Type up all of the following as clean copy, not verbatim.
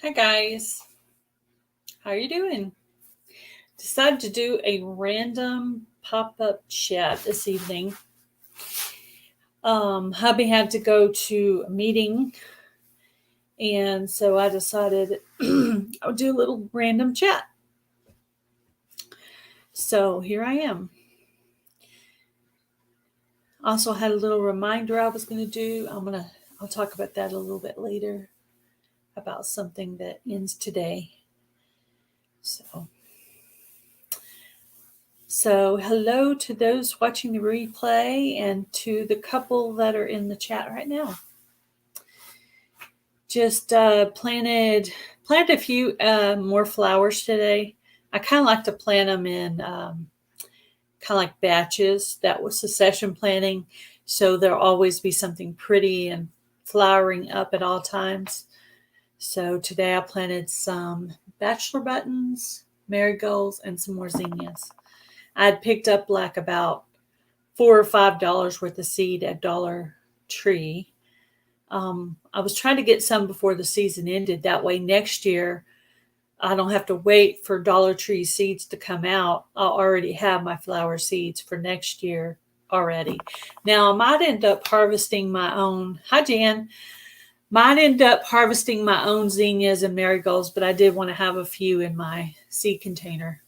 Hi guys, how are you doing? Decided to do a random pop-up chat this evening. Hubby had to go to a meeting, and so I decided I would do a little random chat. So here I am. Also had a little reminder I was going to do. I'll talk about that a little bit later, about something that ends today. So hello to those watching the replay and to the couple that are in the chat right now. Just planted a few more flowers today. I kind of like to plant them in kind of like batches. That was succession planting, so there'll always be something pretty and flowering up at all times. So today I planted some bachelor buttons, marigolds, and some more zinnias. I had picked up like about $4 or $5 worth of seed at Dollar Tree. I was trying to get some before the season ended. That way next year I don't have to wait for Dollar Tree seeds to come out. I'll already have my flower seeds for next year already. Now I might end up harvesting my own. Hi Jan. Might end up harvesting my own zinnias and marigolds, but I did want to have a few in my seed container.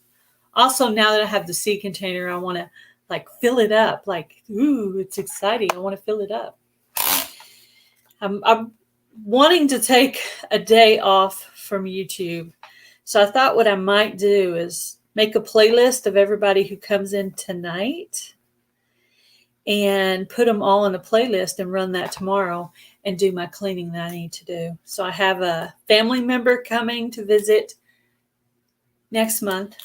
Also, now that I have the seed container, I want to like fill it up. Like, ooh, it's exciting. I want to fill it up. I'm wanting to take a day off from YouTube. So I thought what I might do is make a playlist of everybody who comes in tonight and put them all in a playlist and run that tomorrow and do my cleaning that I need to do. So I have a family member coming to visit next month.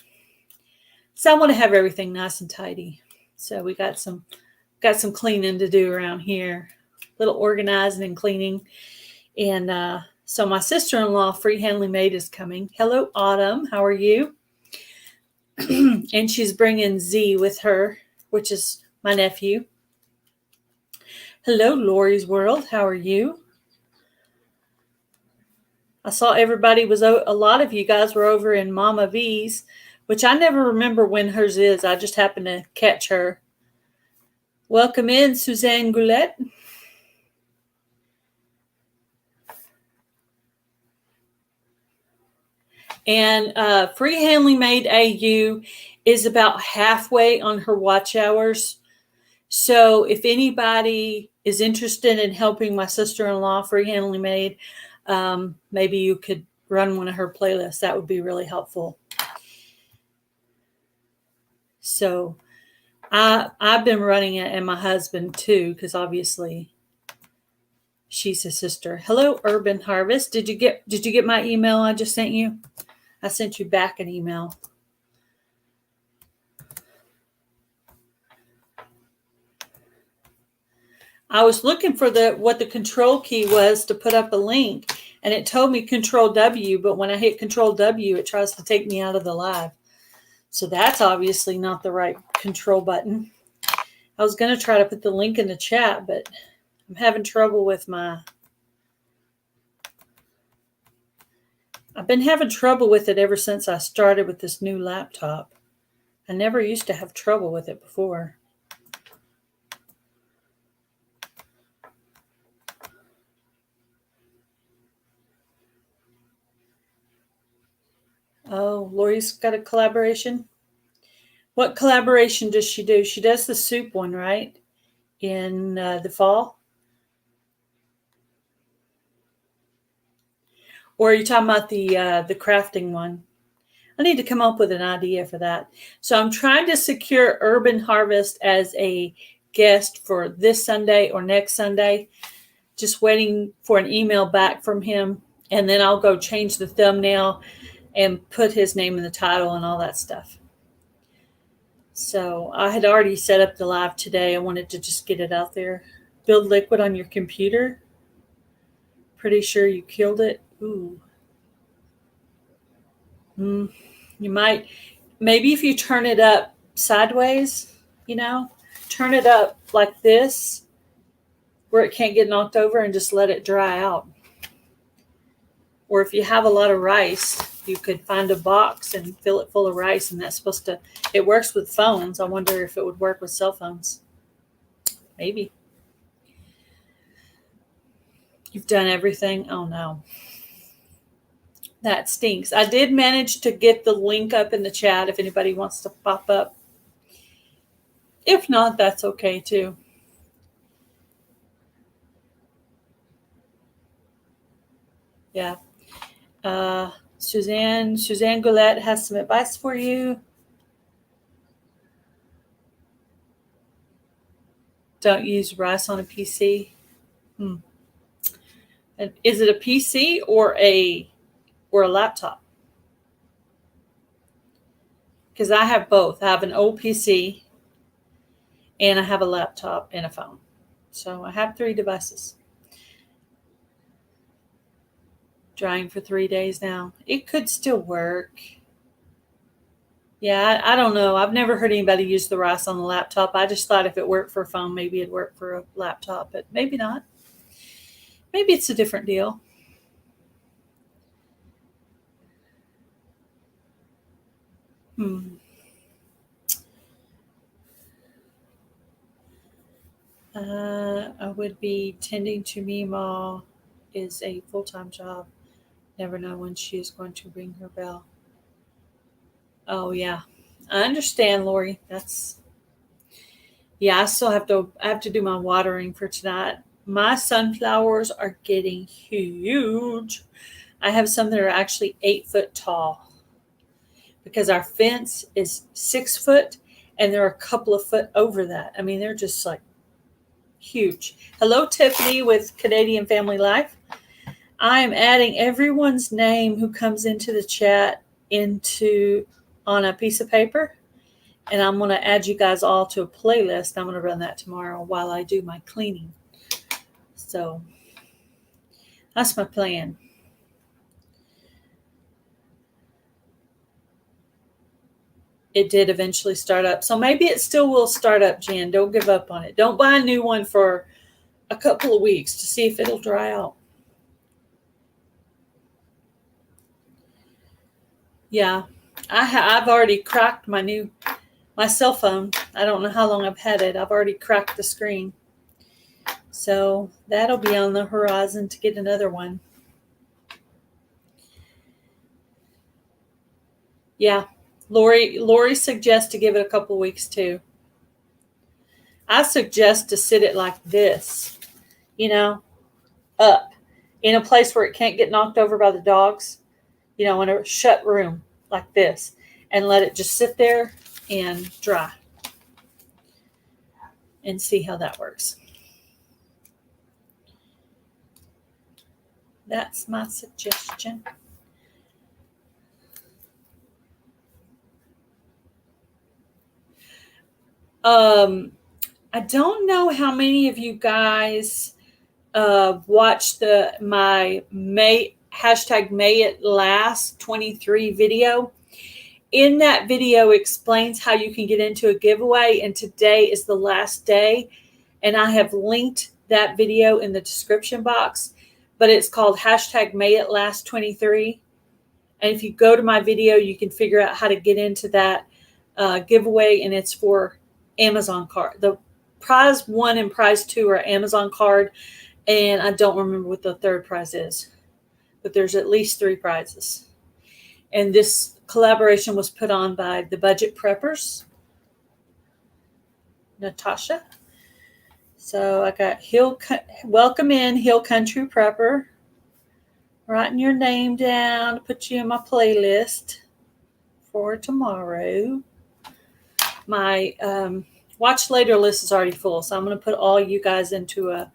So I want to have everything nice and tidy. So we got some cleaning to do around here. Little organizing and cleaning. And so my sister-in-law, Freehandly Maid, is coming. Hello, Autumn. How are you? And she's bringing Z with her, which is my nephew. Hello, Lori's World. How are you? I saw everybody a lot of you guys were over in Mama V's, which I never remember when hers is. I just happened to catch her. Welcome in, Suzanne Goulet. And Freehandly Maid AU is about halfway on her watch hours. So if anybody is interested in helping my sister-in-law, Freehandly Maid, maybe you could run one of her playlists. That would be really helpful. So I've been running it, and my husband too, because obviously she's a sister. Hello, Urban Harvest. Did you get my email I just sent you? I sent you back an email. I was looking for what the control key was to put up a link, and it told me Control W, but when I hit Control W, it tries to take me out of the live. So that's obviously not the right control button. I was going to try to put the link in the chat, but I'm having trouble with I've been having trouble with it ever since I started with this new laptop. I never used to have trouble with it before. Oh, Lori's got a collaboration. What collaboration does she do? She does the soup one, right? In the fall? Or are you talking about the crafting one? I need to come up with an idea for that. So I'm trying to secure Urban Harvest as a guest for this Sunday or next Sunday. Just waiting for an email back from him. And then I'll go change the thumbnail and put his name in the title and all that stuff. So I had already set up the live today. I wanted to just get it out there. Build liquid on your computer. Pretty sure you killed it. Ooh. You might, maybe if you turn it up sideways, turn it up like this where it can't get knocked over and just let it dry out. Or if you have a lot of rice, you could find a box and fill it full of rice, and that's supposed to, it works with phones. I wonder if it would work with cell phones. Maybe. You've done everything? Oh no. That stinks. I did manage to get the link up in the chat if anybody wants to pop up. If not, that's okay too. Yeah. Suzanne Goulet has some advice for you. Don't use rice on a PC. Is it a PC or a laptop? Because I have both. I have an old PC and I have a laptop and a phone. So I have 3 devices. Drying for 3 days now. It could still work. Yeah, I don't know. I've never heard anybody use the rice on the laptop. I just thought if it worked for a phone, maybe it'd work for a laptop, but maybe not. Maybe it's a different deal. I would be tending to Meemaw is a full-time job. Never know when she is going to ring her bell. Oh yeah, I understand, Lori. I still have to do my watering for tonight. My sunflowers are getting huge. I have some that are actually 8 foot tall because our fence is 6 foot and they're a couple of foot over that. I mean, they're just like huge. Hello, Tiffany with Canadian Family Life. I am adding everyone's name who comes into the chat on a piece of paper, and I'm going to add you guys all to a playlist. I'm going to run that tomorrow while I do my cleaning. So that's my plan. It did eventually start up. So maybe it still will start up, Jan. Don't give up on it. Don't buy a new one for a couple of weeks to see if it'll dry out. Yeah, I've already cracked my cell phone. I don't know how long I've had it. I've already cracked the screen. So that'll be on the horizon to get another one. Yeah, Lori suggests to give it a couple of weeks too. I suggest to sit it like this, up in a place where it can't get knocked over by the dogs, in a shut room like this, and let it just sit there and dry and see how that works. That's my suggestion. I don't know how many of you guys watched my hashtag May It Last 23 video. In that video explains how you can get into a giveaway, and today is the last day, and I have linked that video in the description box, but it's called hashtag May It Last 23. And if you go to my video, you can figure out how to get into that giveaway, and it's for Amazon card. The prize 1 and prize 2 are Amazon card, and I don't remember what the third prize is, but there's at least 3 prizes. And this collaboration was put on by the Budget Preppers, Natasha. So I got welcome in Hill Country Prepper. Writing your name down to put you in my playlist for tomorrow. My watch later list is already full, so I'm going to put all you guys into a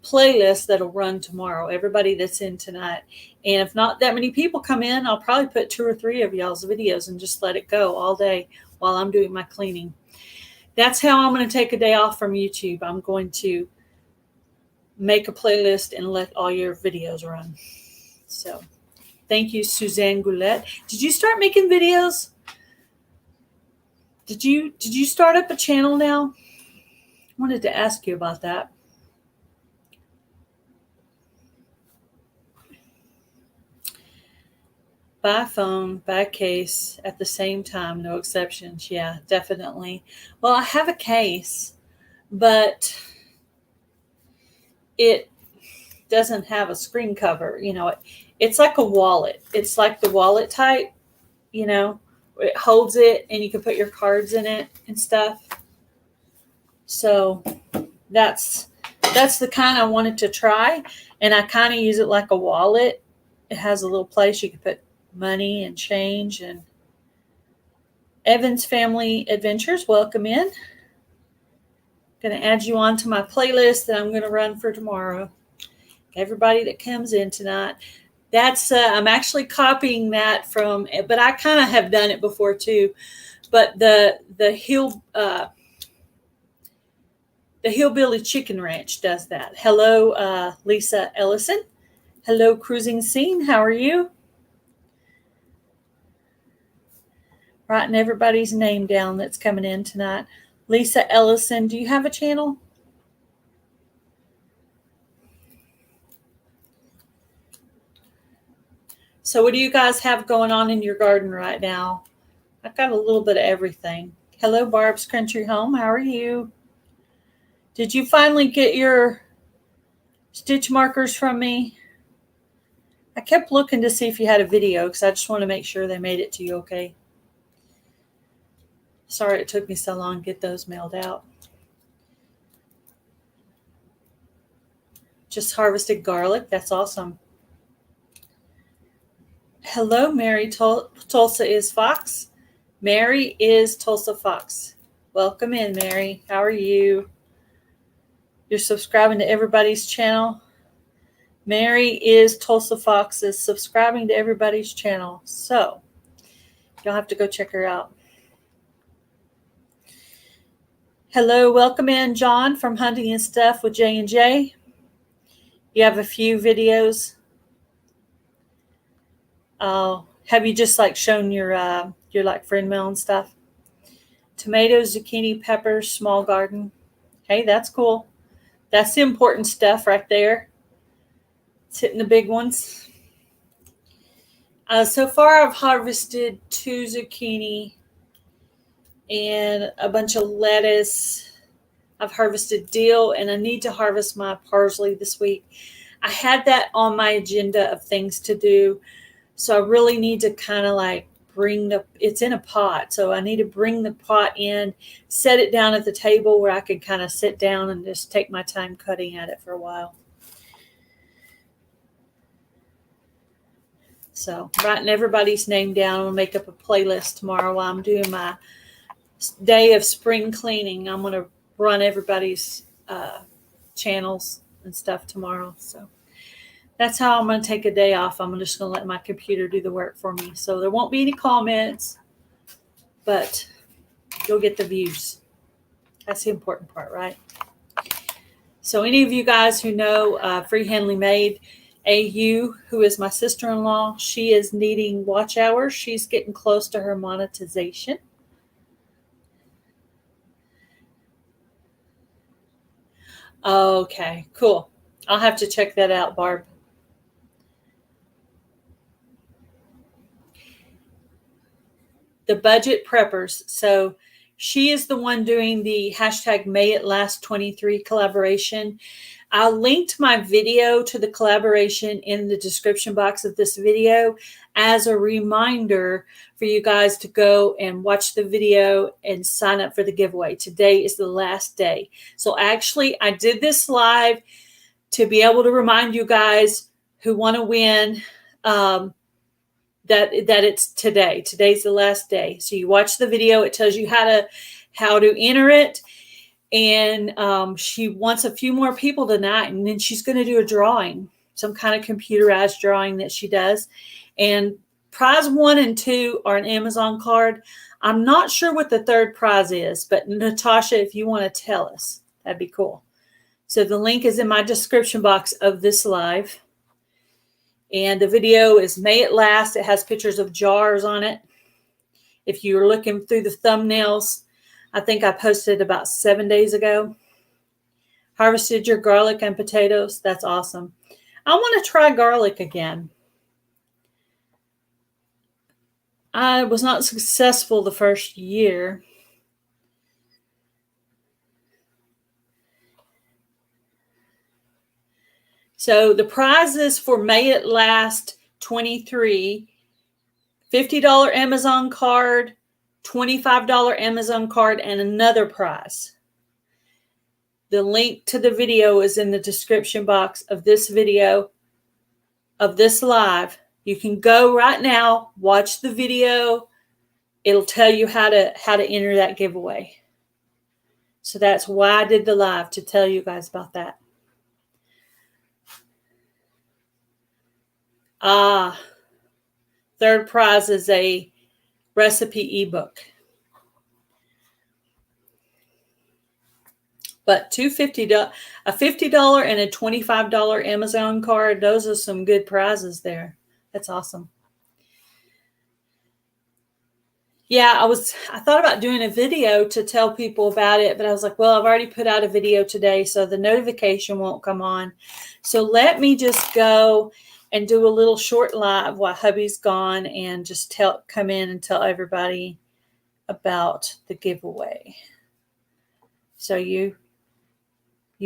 playlist that'll run tomorrow. Everybody that's in tonight. And if not that many people come in, I'll probably put 2 or 3 of y'all's videos and just let it go all day while I'm doing my cleaning. That's how I'm going to take a day off from YouTube. I'm going to make a playlist and let all your videos run. So thank you, Suzanne Goulet. Did you start making videos? Did you start up a channel now? I wanted to ask you about that. Buy a phone, buy a case at the same time, no exceptions. Yeah, definitely. Well, I have a case, but it doesn't have a screen cover. It's like a wallet. It's like the wallet type, it holds it and you can put your cards in it and stuff. So that's the kind I wanted to try, and I kind of use it like a wallet. It has a little place you can put money and change. And Evan's Family Adventures, welcome in. Going to add you on to my playlist that I'm going to run for tomorrow. Everybody that comes in tonight. That's I'm actually copying that from, but I kind of have done it before too. But the Hillbilly Chicken Ranch does that. Hello, Lisa Ellison. Hello, Cruising Scene. How are you? Writing everybody's name down that's coming in tonight. Lisa Ellison, do you have a channel? So what do you guys have going on in your garden right now? I've got a little bit of everything. Hello, Barb's Country Home. How are you? Did you finally get your stitch markers from me? I kept looking to see if you had a video because I just want to make sure they made it to you okay. Sorry it took me so long to get those mailed out. Just harvested garlic. That's awesome. Hello, Mary Tulsa is Fox. Mary is Tulsa Fox. Welcome in, Mary. How are you? You're subscribing to everybody's channel. Mary is Tulsa Fox is subscribing to everybody's channel. So you'll have to go check her out. Hello, welcome in, John from Hunting and Stuff with J&J. You have a few videos. Have you just like shown your like friend mail and stuff? Tomatoes, zucchini, peppers, small garden. Hey, that's cool. That's the important stuff right there. It's hitting the big ones. So far, I've harvested 2 zucchini and a bunch of lettuce. I've harvested dill, and I need to harvest my parsley this week. I had that on my agenda of things to do, so I really need to kind of like it's in a pot, so I need to bring the pot in, set it down at the table where I could kind of sit down and just take my time cutting at it for a while. So writing everybody's name down. I'm going to make up a playlist tomorrow while I'm doing my day of spring cleaning. I'm going to run everybody's channels and stuff tomorrow. So that's how I'm going to take a day off. I'm just going to let my computer do the work for me. So there won't be any comments, but you'll get the views. That's the important part, right? So any of you guys who know Free Handling Made, AU, who is my sister-in-law, she is needing watch hours. She's getting close to her monetization. Okay, cool. I'll have to check that out, Barb. The Budget Preppers. So she is the one doing the hashtag May It Last 23 collaboration. I linked my video to the collaboration in the description box of this video as a reminder for you guys to go and watch the video and sign up for the giveaway. Today is the last day. So actually, I did this live to be able to remind you guys who want to win that it's today. Today's the last day. So you watch the video. It tells you how to enter it. And she wants a few more people tonight, and then she's going to do a drawing, some kind of computerized drawing that she does. And prize 1 and 2 are an Amazon card. I'm not sure what the third prize is, but Natasha, if you want to tell us, that'd be cool. So the link is in my description box of this live. And the video is May It Last. It has pictures of jars on it. If you're looking through the thumbnails, I think I posted about 7 days ago. Harvested your garlic and potatoes. That's awesome. I want to try garlic again. I was not successful the first year. So the prizes for May It Last 23, $50 Amazon card, $25 Amazon card, and another prize. The link to the video is in the description box of this video, of this live. You can go right now, watch the video. It'll tell you how to enter that giveaway. So that's why I did the live, to tell you guys about that. Third prize is a recipe ebook. But a $50 and a $25 Amazon card, those are some good prizes there. That's awesome. Yeah, I thought about doing a video to tell people about it, but I was like, well, I've already put out a video today, so the notification won't come on. So let me just go and do a little short live while hubby's gone, and just come in and tell everybody about the giveaway. So you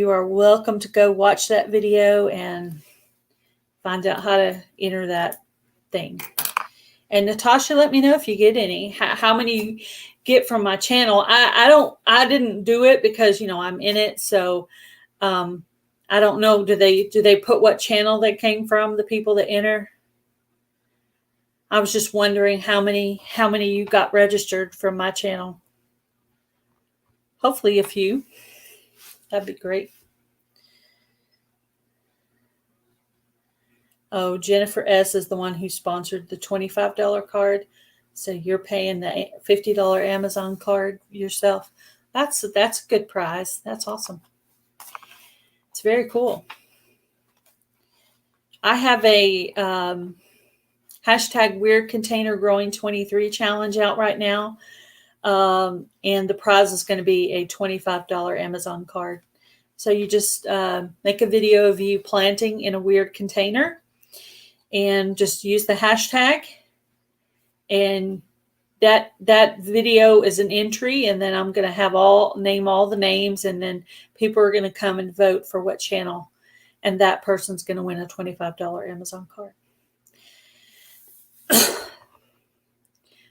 are welcome to go watch that video and find out how to enter that thing. And Natasha, let me know if you get any, how many you get from my channel. I didn't do it because, I'm in it. So, I don't know. Do they put what channel they came from, the people that enter? I was just wondering how many you got registered from my channel. Hopefully a few. That'd be great. Oh, Jennifer S. is the one who sponsored the $25 card. So you're paying the $50 Amazon card yourself. That's a good prize. That's awesome. It's very cool. I have a hashtag Weird Container Growing 23 challenge out right now. And the prize is going to be a $25 Amazon card. So you just make a video of you planting in a weird container, and just use the hashtag, and that video is an entry, and then I'm going to name all the names, and then people are going to come and vote for what channel, and that person's going to win a $25 Amazon card.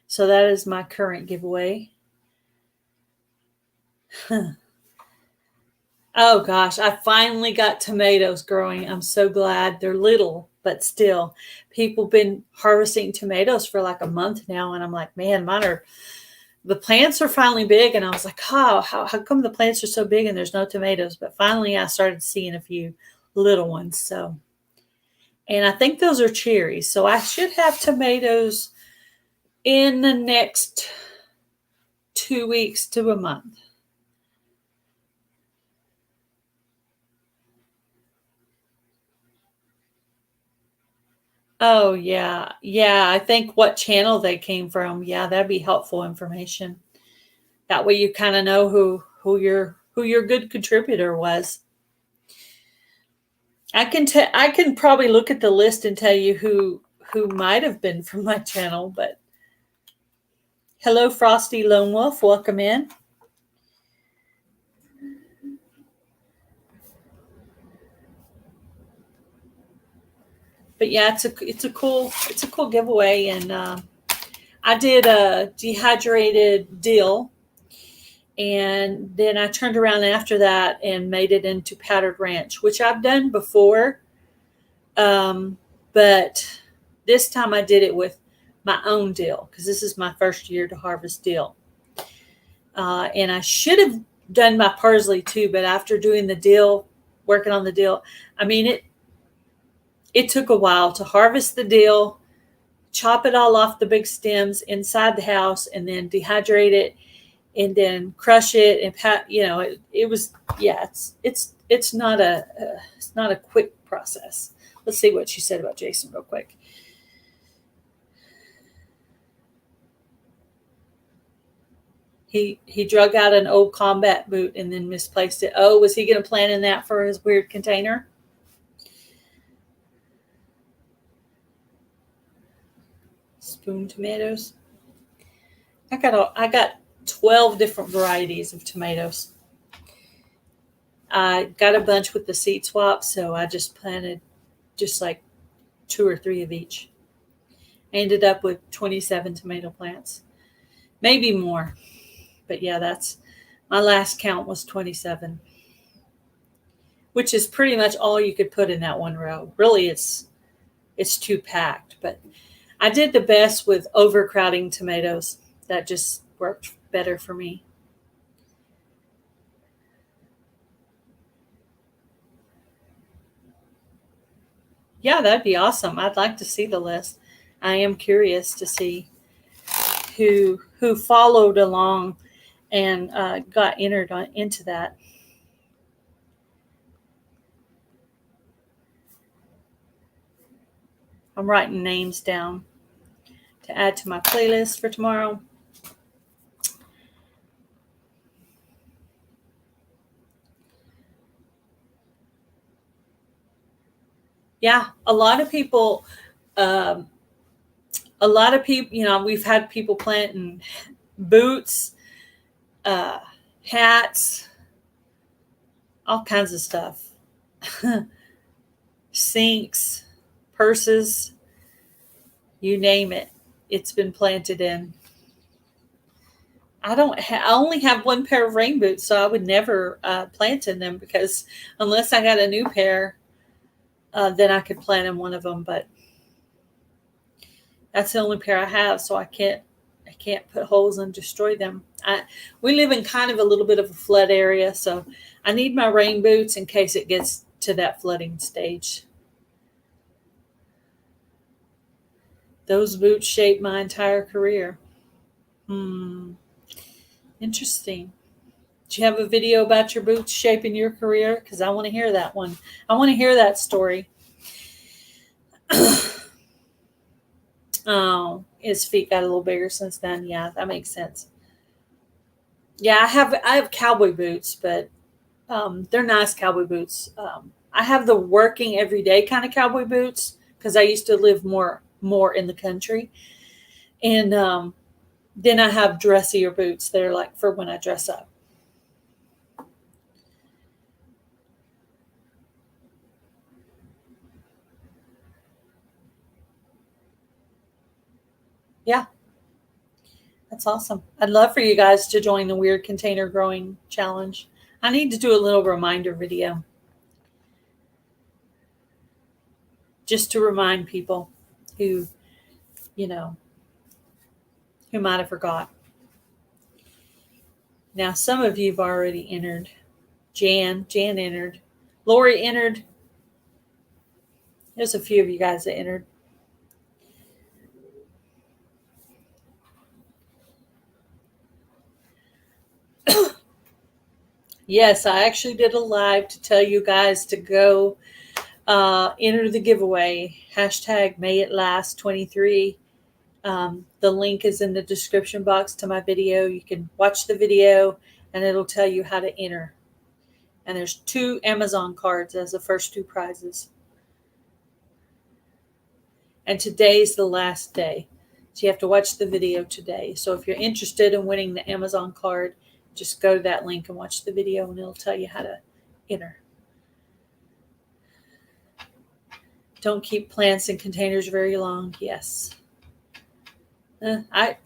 So that is my current giveaway. Oh gosh, I finally got tomatoes growing. I'm so glad. They're little, but still, people have been harvesting tomatoes for like a month now. And I'm like, man, the plants are finally big. And I was like, how come the plants are so big and there's no tomatoes? But finally I started seeing a few little ones. So, and I think those are cherries. So I should have tomatoes in the next 2 weeks to a month. Oh, yeah. Yeah, I think what channel they came from. Yeah, that'd be helpful information. That way you kind of know who your good contributor was. I can probably look at the list and tell you who might have been from my channel, but hello, Frosty Lone Wolf. Welcome in. But yeah, it's a cool giveaway, and I did a dehydrated dill, and then I turned around after that and made it into powdered ranch, which I've done before, but this time I did it with my own dill, because this is my first year to harvest dill, and I should have done my parsley too, but after doing the dill, working on the dill, I mean it took a while to harvest the dill, chop it all off the big stems inside the house, and then dehydrate it, and then crush it, and it was, yeah, it's not a quick process. Let's see what she said about Jason real quick. He drug out an old combat boot and then misplaced it. Oh, was he going to plant in that for his weird container? Spoon tomatoes. I got 12 different varieties of tomatoes. I got a bunch with the seed swap, so I just planted just like 2 or 3 of each. I ended up with 27 tomato plants, maybe more, but yeah, that's my last count was 27, which is pretty much all you could put in that one row. Really, it's too packed, but I did the best with overcrowding tomatoes. That just worked better for me. Yeah, that'd be awesome. I'd like to see the list. I am curious to see who followed along and got entered into that. I'm writing names down to add to my playlist for tomorrow. Yeah, um, a lot of people, we've had people planting boots, uh, hats, all kinds of stuff, sinks, purses, you name it. It's been planted in. I only have one pair of rain boots, so I would never plant in them because unless I got a new pair, then I could plant in one of them. But that's the only pair I have, so I can't put holes and destroy them. We live in kind of a little bit of a flood area, so I need my rain boots in case it gets to that flooding stage. Those boots shaped my entire career. Hmm, interesting. Do you have a video about your boots shaping your career? Because I want to hear that one. I want to hear that story. Oh, his feet got a little bigger since then. Yeah, that makes sense. Yeah, I have cowboy boots, but they're nice cowboy boots. I have the working everyday kind of cowboy boots because I used to live more in the country, and then I have dressier boots. They're like for when I dress up. Yeah, that's awesome. I'd love for you guys to join the Weird Container Growing Challenge. I need to do a little reminder video just to remind people who, you know, who might have forgot. Now, some of you've already entered. Jan entered. Lori entered. There's a few of you guys that entered. Yes, I actually did a live to tell you guys to go enter the giveaway. Hashtag May It Last 23. The link is in the description box to my video. You can watch the video and it'll tell you how to enter. And there's 2 Amazon cards as the first 2 prizes. And today's the last day. So you have to watch the video today. So if you're interested in winning the Amazon card, just go to that link and watch the video and it'll tell you how to enter. Don't keep plants in containers very long. Yes. I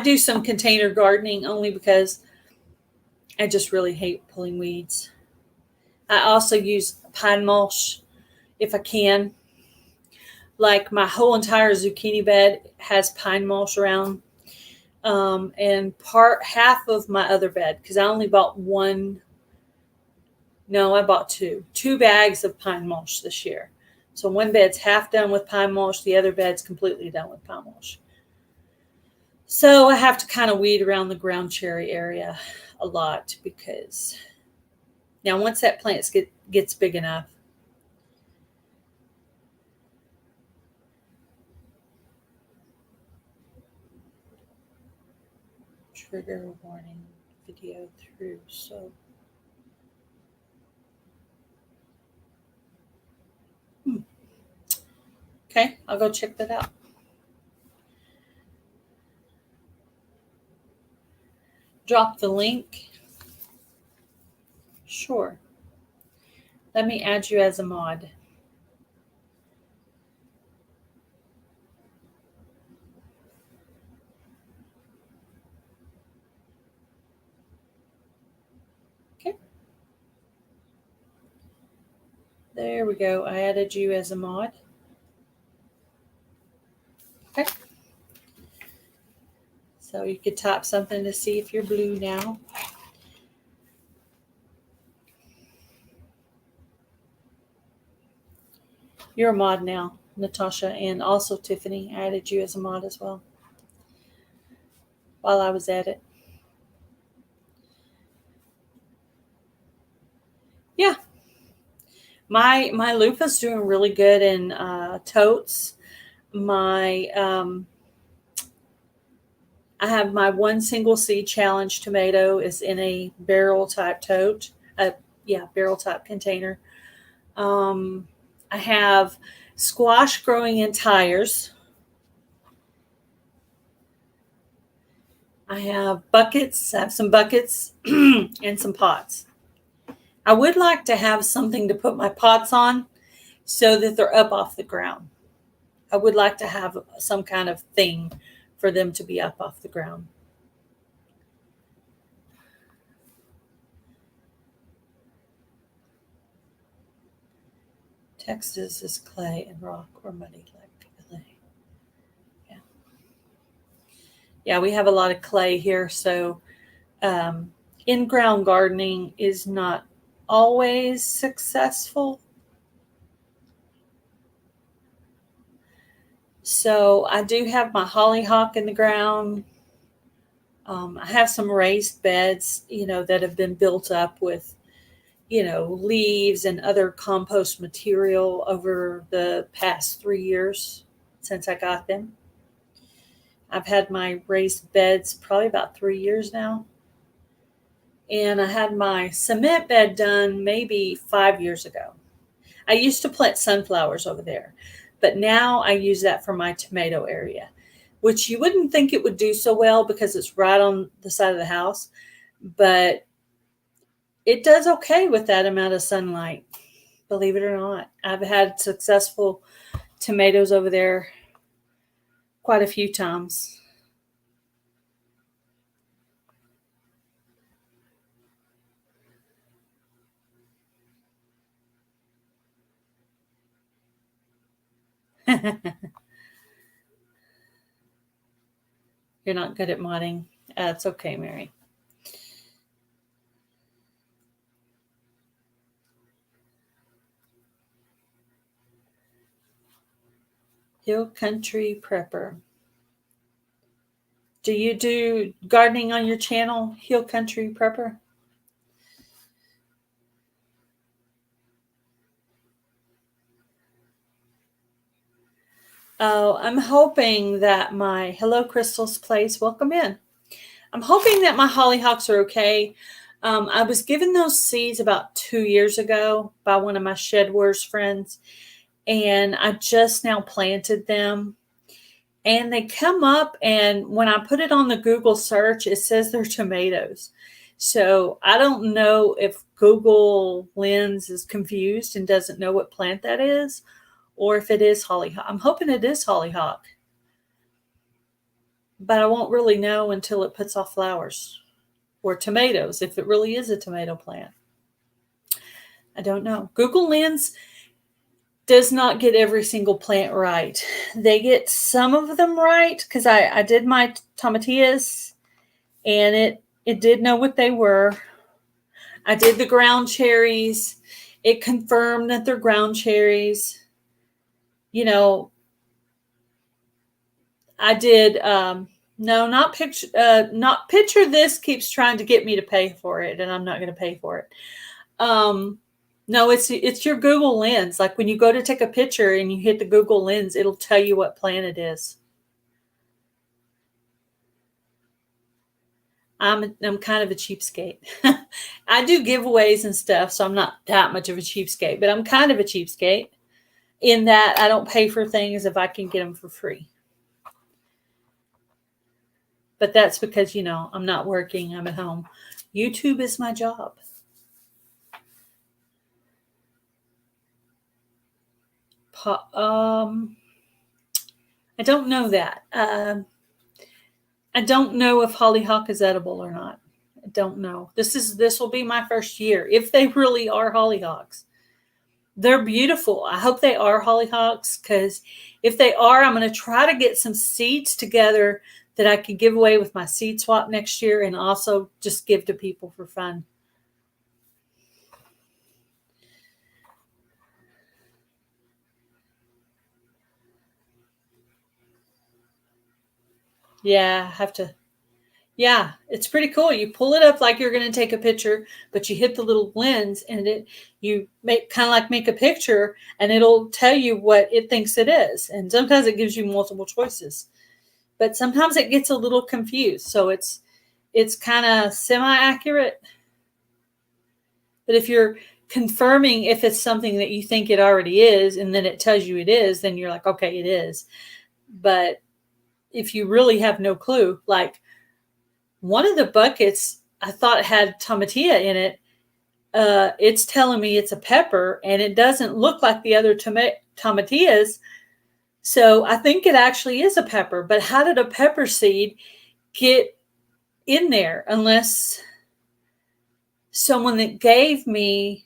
do some container gardening only because I just really hate pulling weeds. I also use pine mulch if I can. Like my whole entire zucchini bed has pine mulch around, and half of my other bed because I only bought one. No, I bought two bags of pine mulch this year. So one bed's half done with pine mulch, the other bed's completely done with pine mulch. So I have to kind of weed around the ground cherry area a lot because now once that plant gets big enough, trigger warning video through. So okay, I'll go check that out. drop the link? Sure. Let me add you as a mod. Okay. There we go. I added you as a mod. Okay. So you could type something to see if you're blue now. You're a mod now, Natasha, and also Tiffany. I added you as a mod as well while I was at it. Yeah. My loofah's doing really good in totes. My I have my one single seed challenge tomato is in a barrel type tote. Barrel type container. I have squash growing in tires. I have buckets. I have some buckets and some pots. I would like to have something to put my pots on so that they're up off the ground. I would like to have some kind of thing for them to be up off the ground. Texas is clay and rock or muddy like LA. Yeah. Yeah, we have a lot of clay here, so in-ground gardening is not always successful. So I do have my hollyhock in the ground. I have some raised beds, that have been built up with, leaves and other compost material over the past 3 years since I got them. I've had my raised beds probably about 3 years now. And I had my cement bed done maybe 5 years ago. I used to plant sunflowers over there, but now I use that for my tomato area, which you wouldn't think it would do so well because it's right on the side of the house, but it does okay with that amount of sunlight, believe it or not. I've had successful tomatoes over there quite a few times. You're not good at modding. That's okay, Mary. Hill Country Prepper. Do you do gardening on your channel, Hill Country Prepper? Oh, I'm hoping that my Hello Crystal's Place, welcome in. I'm hoping that my hollyhocks are okay. I was given those seeds about 2 years ago by one of my Shed Wars friends, and I just now planted them. And they come up, and when I put it on the Google search, it says they're tomatoes. So I don't know if Google Lens is confused and doesn't know what plant that is, or if it is hollyhock. I'm hoping it is hollyhock, but I won't really know until it puts off flowers, or tomatoes, if it really is a tomato plant. I don't know. Google Lens does not get every single plant right. They get some of them right because I did my tomatillas and it did know what they were. I did the ground cherries. It confirmed that they're ground cherries. I did no, not picture this keeps trying to get me to pay for it, and I'm not going to pay for it. No, it's your Google Lens. Like when you go to take a picture and you hit the Google Lens, it'll tell you what plant it is. I'm kind of a cheapskate. I do giveaways and stuff, so I'm not that much of a cheapskate, but I'm kind of a cheapskate in that I don't pay for things if I can get them for free. But that's because, I'm not working. I'm at home. YouTube is my job. I don't know that. I don't know if hollyhock is edible or not. I don't know. This will be my first year, if they really are hollyhocks. They're beautiful. I hope they are hollyhocks, because if they are, I'm going to try to get some seeds together that I can give away with my seed swap next year, and also just give to people for fun. Yeah, I have to. Yeah, it's pretty cool. You pull it up like you're going to take a picture, but you hit the little lens, and you make a picture, and it'll tell you what it thinks it is. And sometimes it gives you multiple choices, but sometimes it gets a little confused. So it's kind of semi-accurate. But if you're confirming if it's something that you think it already is, and then it tells you it is, then you're like, okay, it is. But if you really have no clue, like one of the buckets I thought had tomatillo in it, it's telling me it's a pepper, and it doesn't look like the other tomatillas. So I think it actually is a pepper. But how did a pepper seed get in there unless someone that gave me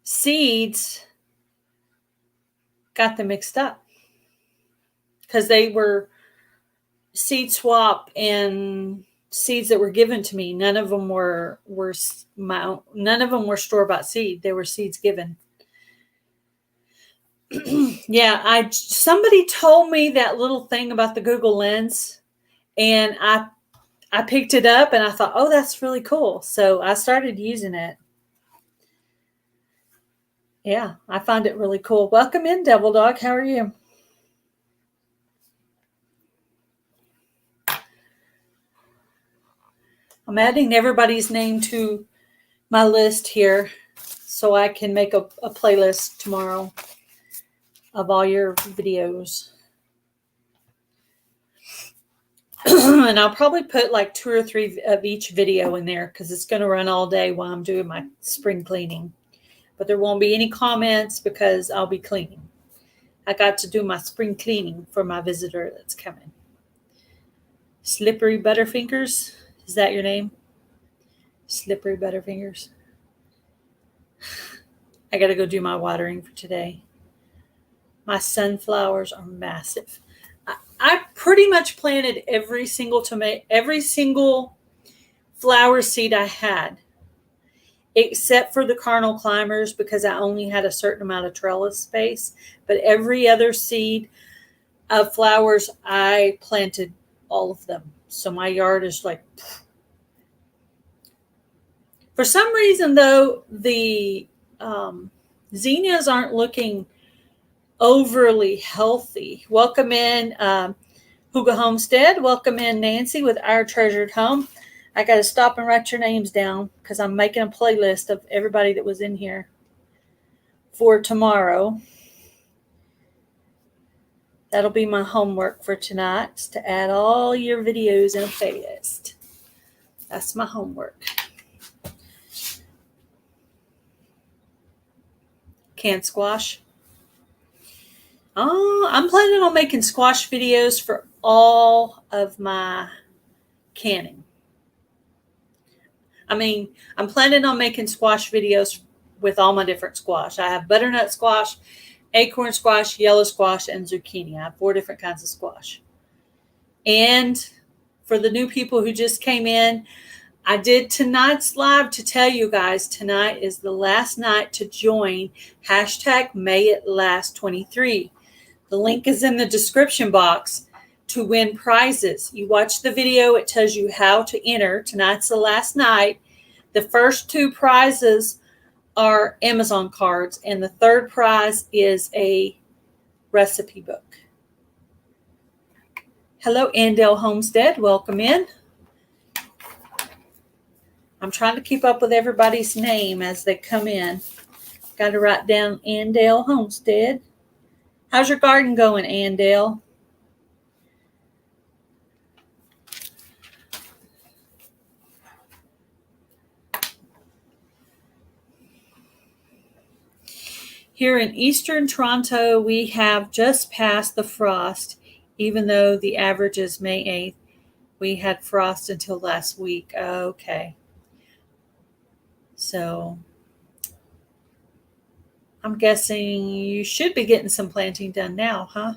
seeds got them mixed up? Because they were seed swap and seeds that were given to me. None of them were none of them were store-bought seed. They were seeds given. Yeah, somebody told me that little thing about the Google Lens, and I picked it up, and I thought, oh, that's really cool. So I started using it. Yeah, I find it really cool. Welcome in, Devil Dog. How are you? I'm adding everybody's name to my list here so I can make a playlist tomorrow of all your videos. And I'll probably put like 2 or 3 of each video in there, because it's going to run all day while I'm doing my spring cleaning. But there won't be any comments because I'll be cleaning. I got to do my spring cleaning for my visitor that's coming. Slippery Butterfingers. Is that your name? Slippery Butterfingers. I got to go do my watering for today. My sunflowers are massive. I pretty much planted every single flower seed I had, except for the carnal climbers, because I only had a certain amount of trellis space. But every other seed of flowers, I planted all of them. So my yard is like... For some reason, though, the zinnias aren't looking overly healthy. Welcome in, Huga Homestead. Welcome in, Nancy, with Our Treasured Home. I got to stop and write your names down, because I'm making a playlist of everybody that was in here for tomorrow. That'll be my homework for tonight, is to add all your videos in a playlist. That's my homework. Canned squash. Oh, I'm planning on making squash videos for all of my canning. I mean, I'm planning on making squash videos with all my different squash. I have butternut squash, acorn squash, yellow squash, and zucchini. I have 4 different kinds of squash. And for the new people who just came in, I did tonight's live to tell you guys tonight is the last night to join #MayItLast23. The link is in the description box to win prizes. You watch the video, it tells you how to enter. Tonight's the last night. The first 2 prizes are Amazon cards, and the third prize is a recipe book. Hello, Andale Homestead. Welcome in. I'm trying to keep up with everybody's name as they come in. Got to write down Andale Homestead. How's your garden going, Andale? Here in eastern Toronto, we have just passed the frost, even though the average is May 8th. We had frost until last week. Okay. So I'm guessing you should be getting some planting done now, huh?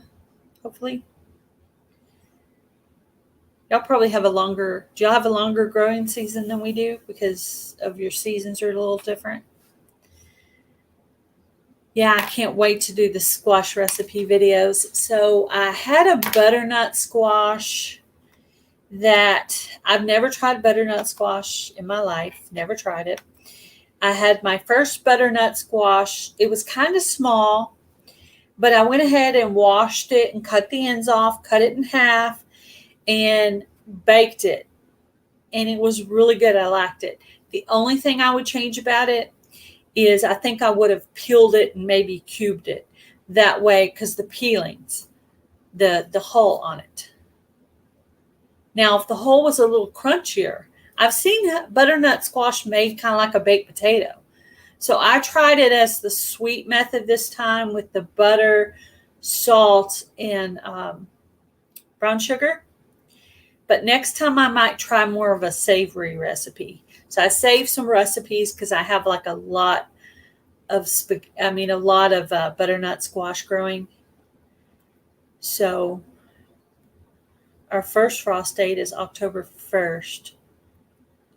Hopefully. Y'all probably have do y'all have a longer growing season than we do because of your seasons are a little different? Yeah, I can't wait to do the squash recipe videos. So I had a butternut squash that I've never tried butternut squash in my life, never tried it. I had my first butternut squash. It was kind of small, but I went ahead and washed it and cut the ends off, cut it in half, and baked it. And it was really good. I liked it. The only thing I would change about it is I think I would have peeled it and maybe cubed it that way because the peelings, the hull on it. Now, if the hull was a little crunchier, I've seen butternut squash made kind of like a baked potato. So I tried it as the sweet method this time with the butter, salt, and brown sugar. But next time I might try more of a savory recipe. So I saved some recipes because I have like a lot of butternut squash growing. So our first frost date is October 1st.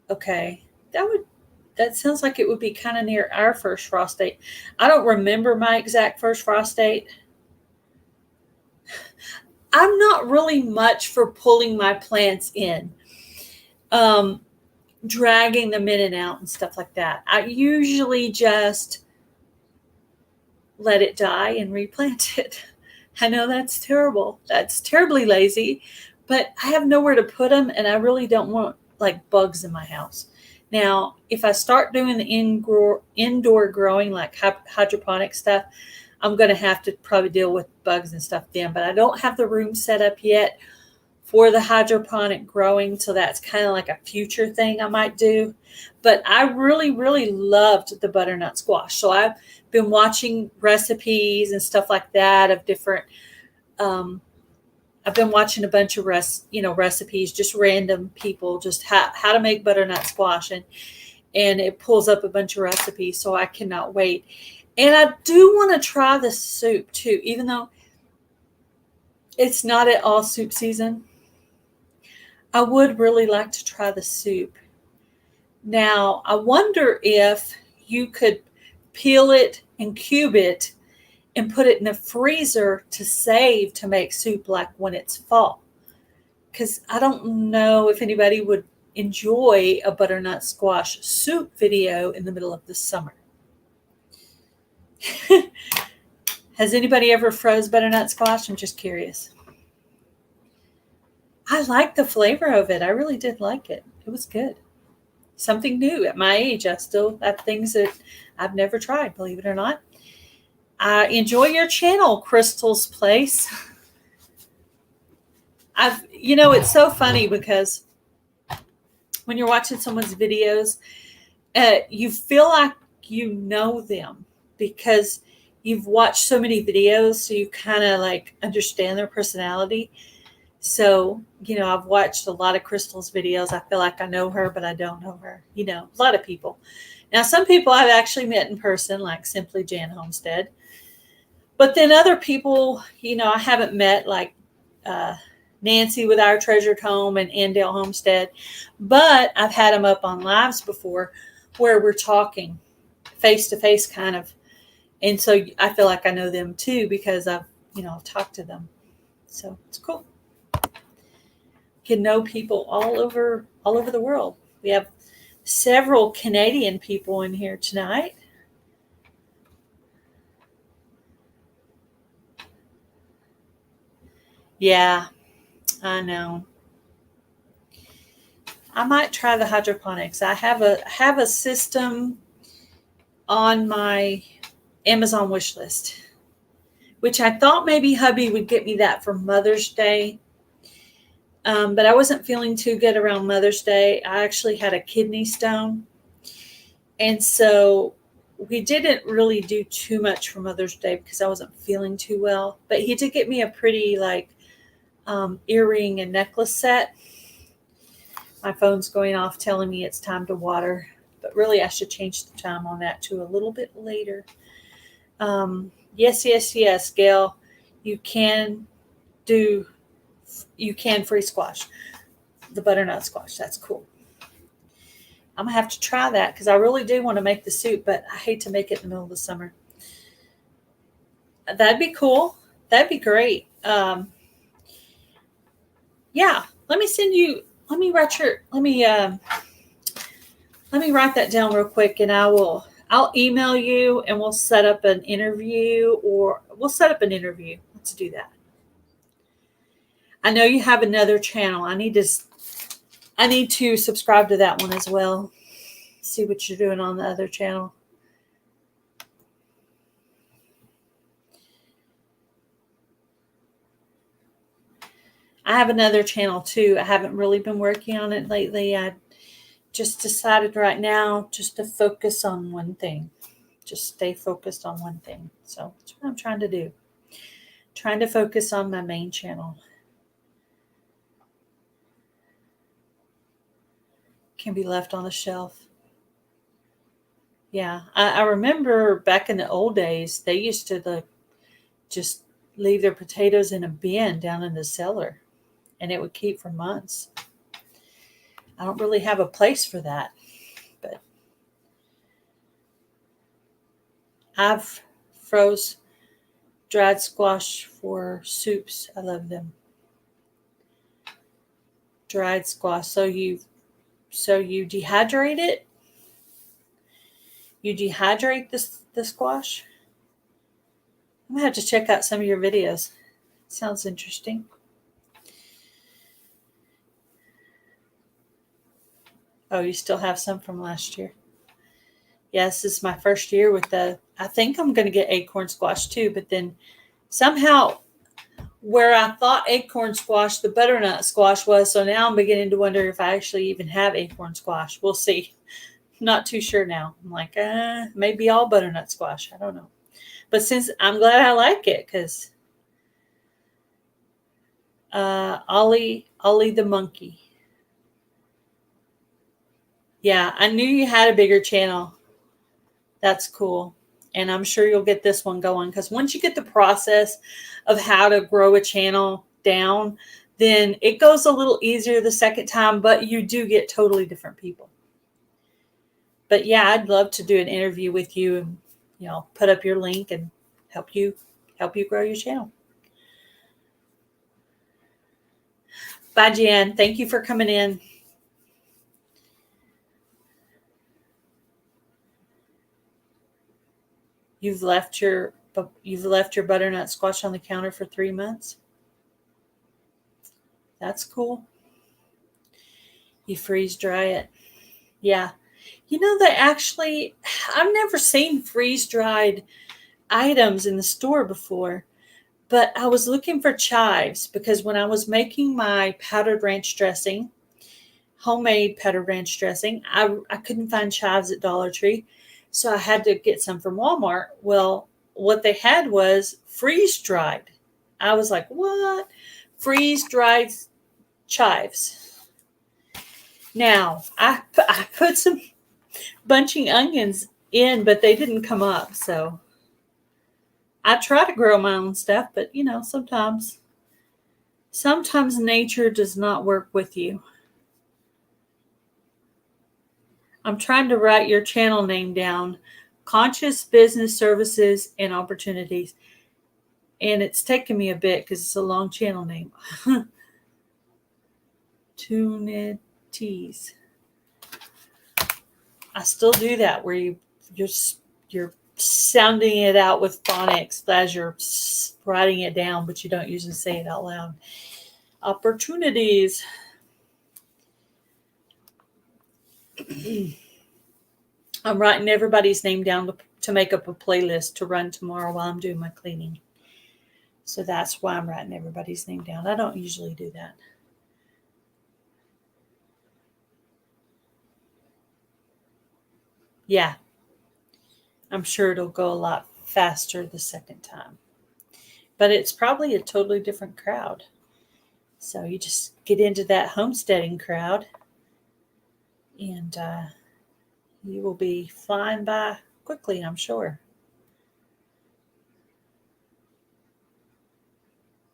Okay, that sounds like it would be kind of near our first frost date. I don't remember my exact first frost date. I'm not really much for pulling my plants in, dragging them in and out and stuff like that. I usually just let it die and replant it. I know that's terrible. That's terribly lazy, but I have nowhere to put them, and I really don't want like bugs in my house. Now, if I start doing the indoor growing, like hydroponic stuff, I'm going to have to probably deal with bugs and stuff then, but I don't have the room set up yet for the hydroponic growing, so that's kind of like a future thing I might do. But I really, really loved the butternut squash. So I've been watching recipes and stuff like that of different, I've been watching a bunch of recipes, just random people, just how to make butternut squash, and it pulls up a bunch of recipes. So I cannot wait. And I do want to try the soup too, even though it's not at all soup season. I would really like to try the soup. Now, I wonder if you could peel it and cube it and put it in the freezer to save to make soup like when it's fall. Because I don't know if anybody would enjoy a butternut squash soup video in the middle of the summer. Has anybody ever froze butternut squash? I'm just curious. I liked the flavor of it. I really did like it. It was good. Something new at my age. I still have things that I've never tried, believe it or not. I enjoy your channel, Crystal's Place. It's so funny because when you're watching someone's videos, you feel like you know them because you've watched so many videos, so you kind of like understand their personality. So, I've watched a lot of Crystal's videos. I feel like I know her, but I don't know her. A lot of people. Now, some people I've actually met in person, like Simply Jan Homestead. But then other people, I haven't met, like Nancy with Our Treasured Home and Andale Homestead. But I've had them up on lives before where we're talking face-to-face kind of. And so I feel like I know them too because I've talked to them. So it's cool. Can know people all over the world. We have several Canadian people in here tonight. Yeah, I know. I might try the hydroponics. I have a system on my Amazon wish list, which I thought maybe hubby would get me that for Mother's Day. But I wasn't feeling too good around Mother's Day. I actually had a kidney stone. And so we didn't really do too much for Mother's Day because I wasn't feeling too well. But he did get me a pretty earring and necklace set. My phone's going off telling me it's time to water, but really I should change the time on that to a little bit later. Yes, Gail. You can freeze squash, the butternut squash. That's cool. I'm going to have to try that because I really do want to make the soup, but I hate to make it in the middle of the summer. That'd be cool. That'd be great. Yeah, let me write that down real quick, and I'll email you, and we'll set up an interview. Let's do that. I know you have another channel. I need to subscribe to that one as well. See what you're doing on the other channel. I have another channel too. I haven't really been working on it lately. I just decided right now just to focus on one thing. Just stay focused on one thing. So that's what I'm trying to do. Trying to focus on my main channel. Can be left on the shelf. Yeah, I remember back in the old days, they used to just leave their potatoes in a bin down in the cellar, and it would keep for months. I don't really have a place for that, but I've froze dried squash for soups. I love them. Dried squash. So you dehydrate it. You dehydrate the squash. I'm gonna have to check out some of your videos. Sounds interesting. Oh, you still have some from last year. Yes, this is my first year with I think I'm going to get acorn squash too, but then somehow where I thought acorn squash, the butternut squash was, so now I'm beginning to wonder if I actually even have acorn squash. We'll see. Not too sure now. I'm like, maybe all butternut squash. I don't know. But since I'm glad I like it, because Ollie the monkey. Yeah, I knew you had a bigger channel. That's cool. And I'm sure you'll get this one going, because once you get the process of how to grow a channel down, then it goes a little easier the second time, but you do get totally different people. But yeah, I'd love to do an interview with you and, put up your link and help you grow your channel. Bye, Jan. Thank you for coming in. You've left your butternut squash on the counter for 3 months. That's cool. You freeze dry it. Yeah. I've never seen freeze dried items in the store before, but I was looking for chives because when I was making my powdered ranch dressing, homemade powdered ranch dressing, I couldn't find chives at Dollar Tree. So I had to get some from Walmart. Well, what they had was freeze dried. I was like, what? Freeze dried chives. Now, I put some bunching onions in, but they didn't come up. So I try to grow my own stuff, but sometimes nature does not work with you. I'm trying to write your channel name down. Conscious Business Services and Opportunities. And it's taken me a bit because it's a long channel name. Opportunities. I still do that where you're sounding it out with phonics as you're writing it down, but you don't usually say it out loud. Opportunities. I'm writing everybody's name down to make up a playlist to run tomorrow while I'm doing my cleaning. So that's why I'm writing everybody's name down. I don't usually do that. Yeah. I'm sure it'll go a lot faster the second time. But it's probably a totally different crowd. So you just get into that homesteading crowd and you will be flying by quickly, I'm sure.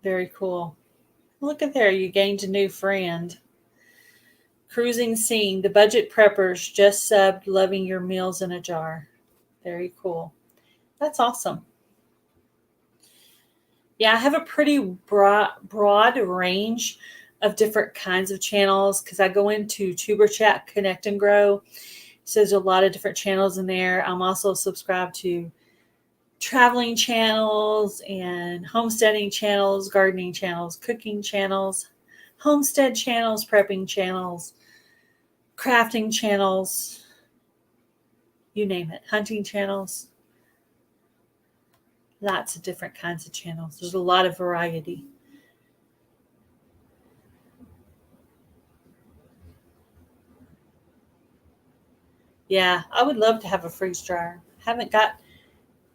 Very cool. Look at there, you gained a new friend. Cruising scene, the budget preppers just subbed loving your meals in a jar. Very cool. That's awesome. Yeah, I have a pretty broad range of different kinds of channels because I go into Tuber Chat, Connect and Grow. So there's a lot of different channels in there. I'm also subscribed to traveling channels and homesteading channels, gardening channels, cooking channels, homestead channels, prepping channels, crafting channels, you name it, hunting channels. Lots of different kinds of channels. There's a lot of variety. Yeah, I would love to have a freeze dryer. Haven't got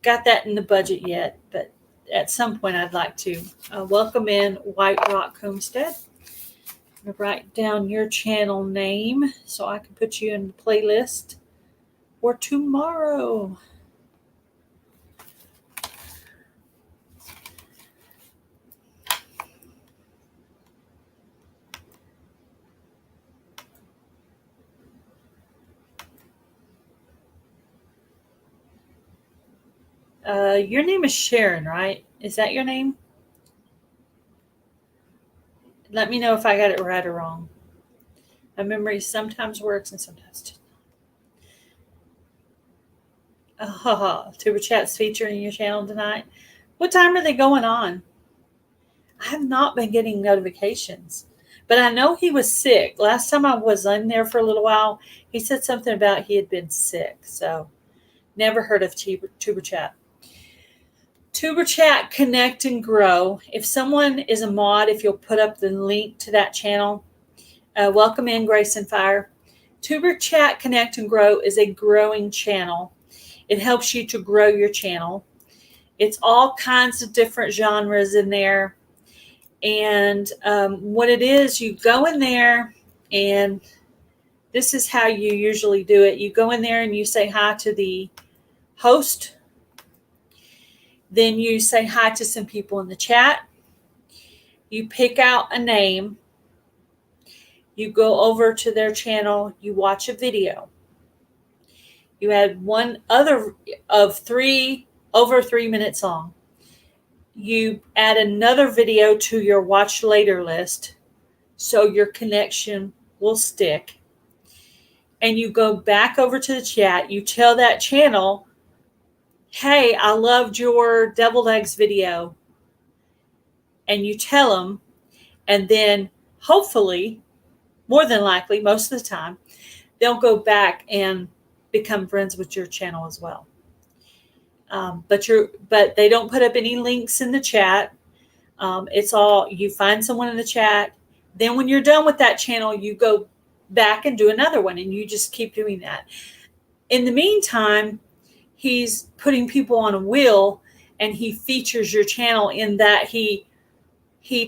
that in the budget yet, but at some point I'd like to. Welcome in White Rock Homestead. I'm gonna write down your channel name so I can put you in the playlist for tomorrow. Your name is Sharon, right? Is that your name? Let me know if I got it right or wrong. My memory sometimes works and sometimes doesn't. Oh, Tuber Chat's featuring your channel tonight. What time are they going on? I have not been getting notifications, but I know he was sick. Last time I was in there for a little while, he said something about he had been sick. So never heard of Tuber Chat. Tuber Chat, Connect and Grow. If someone is a mod, if you'll put up the link to that channel, welcome in Grace and Fire. Tuber Chat, Connect and Grow is a growing channel. It helps you to grow your channel. It's all kinds of different genres in there. And what it is, you go in there, and this is how you usually do it. You go in there and you say hi to the host. Then you say hi to some people in the chat. You pick out a name. You go over to their channel. You watch a video. You add one other of three, over 3 minutes long. You add another video to your watch later list so your connection will stick. And you go back over to the chat. You tell that channel, hey, I loved your deviled eggs video. And you tell them, and then hopefully, more than likely, most of the time, they'll go back and become friends with your channel as well. But they don't put up any links in the chat. It's all, you find someone in the chat. Then when you're done with that channel, you go back and do another one, and you just keep doing that. In the meantime, he's putting people on a wheel, and he features your channel in that he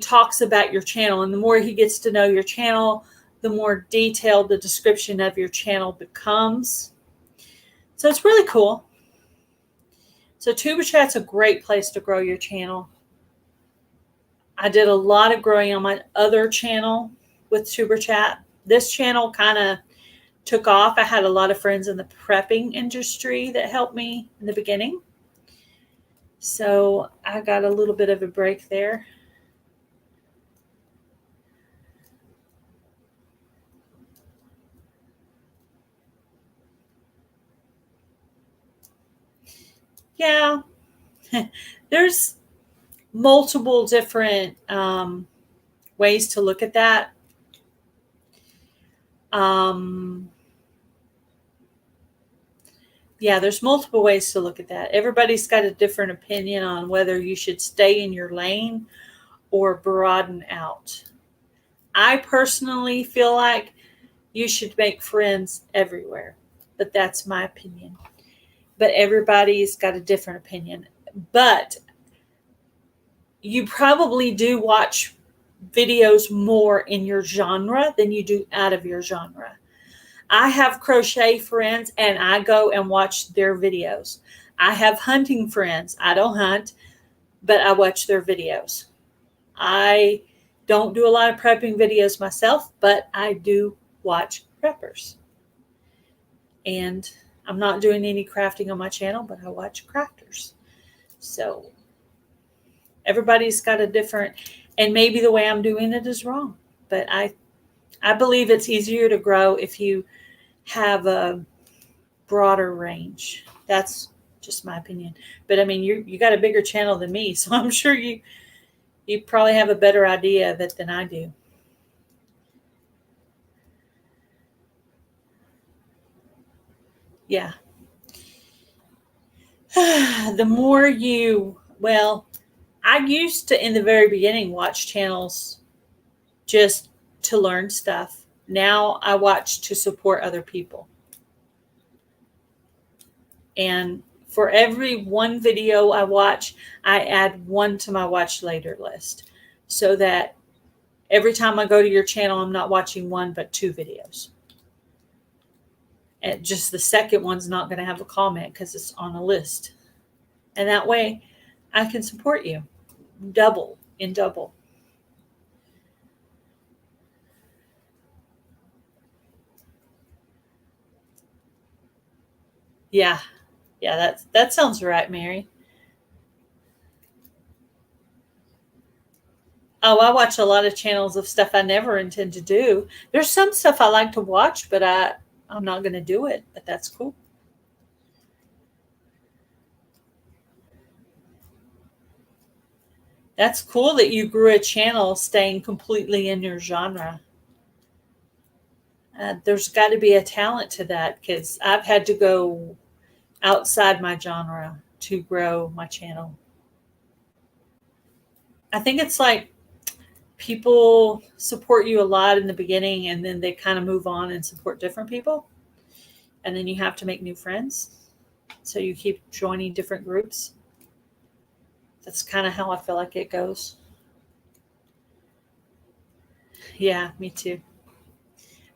talks about your channel. And the more he gets to know your channel, the more detailed the description of your channel becomes. So it's really cool. So Tuber Chat's a great place to grow your channel. I did a lot of growing on my other channel with Tuber Chat. This channel kind of took off. I had a lot of friends in the prepping industry that helped me in the beginning. So I got a little bit of a break there. Yeah, there's multiple different ways to look at that. Yeah, there's multiple ways to look at that. Everybody's got a different opinion on whether you should stay in your lane or broaden out. I personally feel like you should make friends everywhere, but that's my opinion. but everybody's got a different opinion. But you probably do watch videos more in your genre than you do out of your genre. I have crochet friends and I go and watch their videos. I have hunting friends. I don't hunt, but I watch their videos. I don't do a lot of prepping videos myself, but I do watch preppers. And I'm not doing any crafting on my channel, but I watch crafters. So everybody's got a different, and maybe the way I'm doing it is wrong, but I believe it's easier to grow if you have a broader range. That's just my opinion. But I mean, you got a bigger channel than me, so I'm sure you probably have a better idea of it than I do. Yeah. The more I used to, in the very beginning, watch channels just to learn stuff. Now I watch to support other people. And for every one video I watch, I add one to my watch later list, so that every time I go to your channel, I'm not watching one, but 2 videos. And just the second one's not going to have a comment because it's on a list. And that way I can support you double. Yeah. Yeah, that sounds right, Mary. Oh, I watch a lot of channels of stuff I never intend to do. There's some stuff I like to watch, but I'm not going to do it, but that's cool. That's cool that you grew a channel staying completely in your genre. There's got to be a talent to that, because I've had to go outside my genre to grow my channel. I think it's like people support you a lot in the beginning and then they kind of move on and support different people. And then you have to make new friends. So you keep joining different groups. That's kind of how I feel like it goes. Yeah, me too.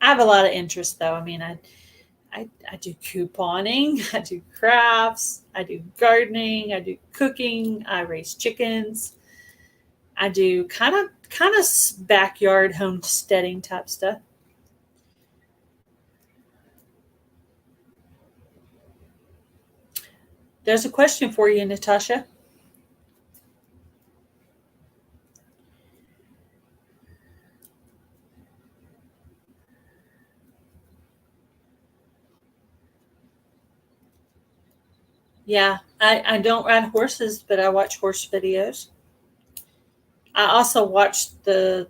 I have a lot of interest though. I mean, I do couponing, I do crafts, I do gardening, I do cooking, I raise chickens. I do kind of backyard homesteading type stuff. There's a question for you, Natasha. Yeah, I don't ride horses, but I watch horse videos. I also watched the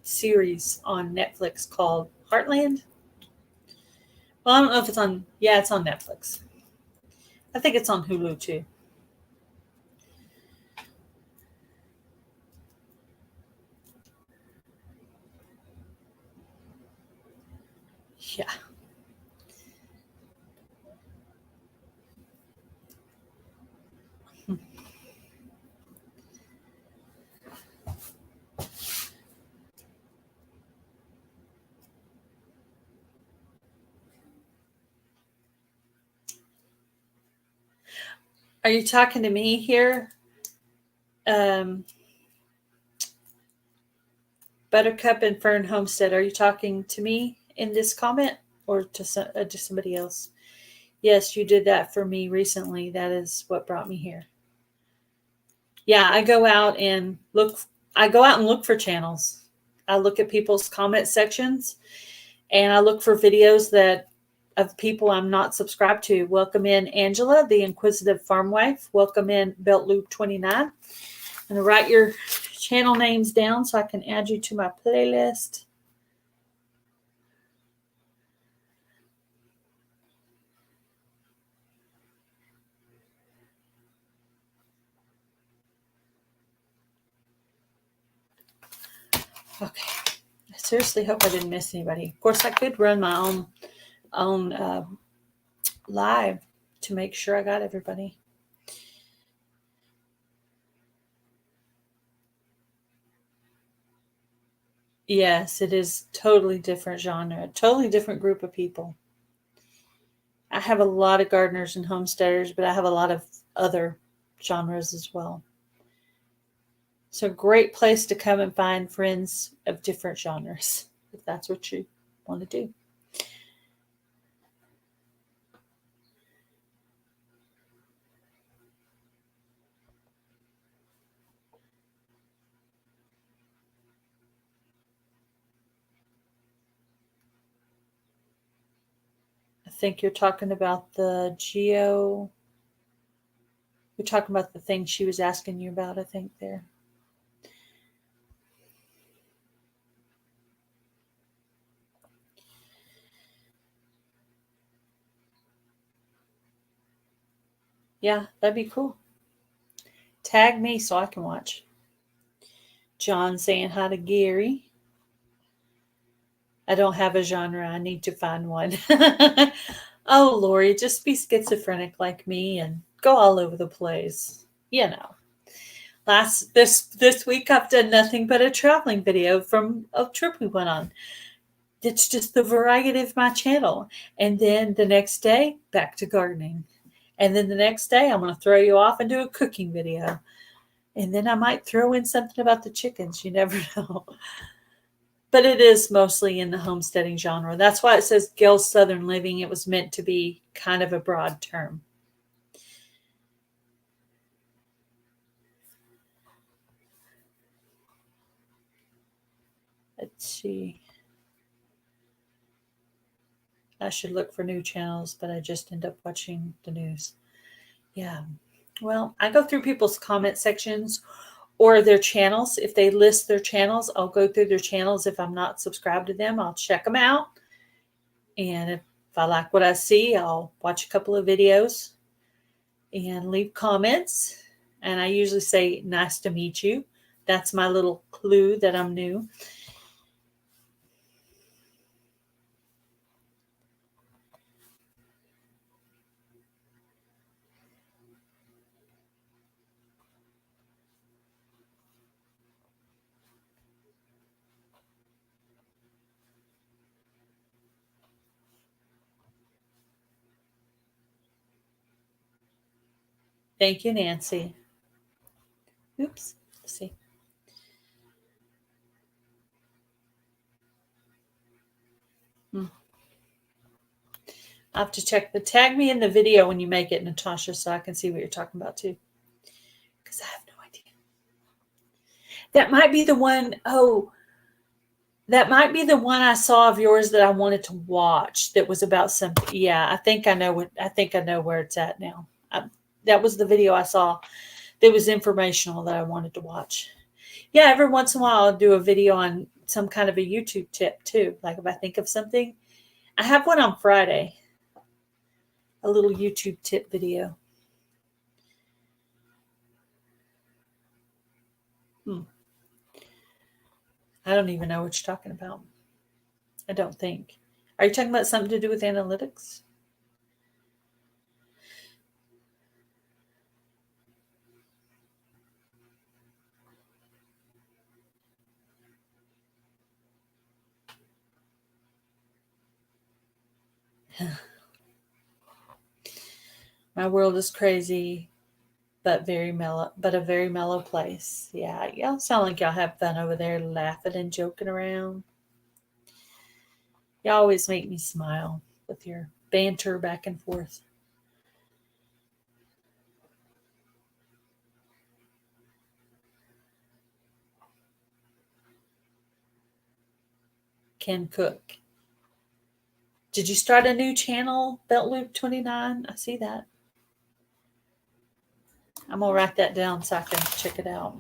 series on Netflix called Heartland. Well, I don't know if it's on, yeah, it's on Netflix. I think it's on Hulu too. Yeah. Are you talking to me here? Um, Buttercup and Fern Homestead, are you talking to me in this comment or to somebody else? Yes, you did that for me recently. That is what brought me here. Yeah, I go out and look for channels. I look at people's comment sections and I look for videos of people I'm not subscribed to. Welcome in Angela, the Inquisitive Farm Wife. Welcome in Belt Loop 29. I'm gonna write your channel names down so I can add you to my playlist. Okay. I seriously hope I didn't miss anybody. Of course, I could run my own live to make sure I got everybody. Yes, it is totally different genre, totally different group of people. I have a lot of gardeners and homesteaders, but I have a lot of other genres as well. So great place to come and find friends of different genres, if that's what you want to do. I think you're talking about you're talking about the thing she was asking you about, I think there. Yeah, that'd be cool. Tag me so I can watch. John saying hi to Gary. I don't have a genre. I need to find one. Oh, Lori, just be schizophrenic like me and go all over the place. You know. This week I've done nothing but a traveling video from a trip we went on. It's just the variety of my channel. And then the next day, back to gardening. And then the next day, I'm going to throw you off and do a cooking video. And then I might throw in something about the chickens. You never know. But it is mostly in the homesteading genre. That's why it says Gail's Southern Living. It was meant to be kind of a broad term. Let's see. I should look for new channels, but I just end up watching the news. Yeah. Well, I go through people's comment sections or their channels. If they list their channels, I'll go through their channels. If I'm not subscribed to them, I'll check them out. And if I like what I see, I'll watch a couple of videos and leave comments. And I usually say, nice to meet you. That's my little clue that I'm new. Thank you, Nancy. Oops. Let's see. I have to check tag me in the video when you make it, Natasha, so I can see what you're talking about too. Because I have no idea. That might be the one. Oh, that might be the one I saw of yours that I wanted to watch. That was about something. Yeah, I think I know where it's at now. That was the video I saw. That was informational that I wanted to watch. Yeah, every once in a while I'll do a video on some kind of a YouTube tip too. Like if I think of something, I have one on Friday. A little YouTube tip video. I don't even know what you're talking about. I don't think. Are you talking about something to do with analytics? My world is crazy, but very mellow, but a very mellow place. Yeah, y'all sound like y'all have fun over there laughing and joking around. You always make me smile with your banter back and forth. Can cook. Did you start a new channel, Belt Loop 29? I see that. I'm going to write that down so I can check it out.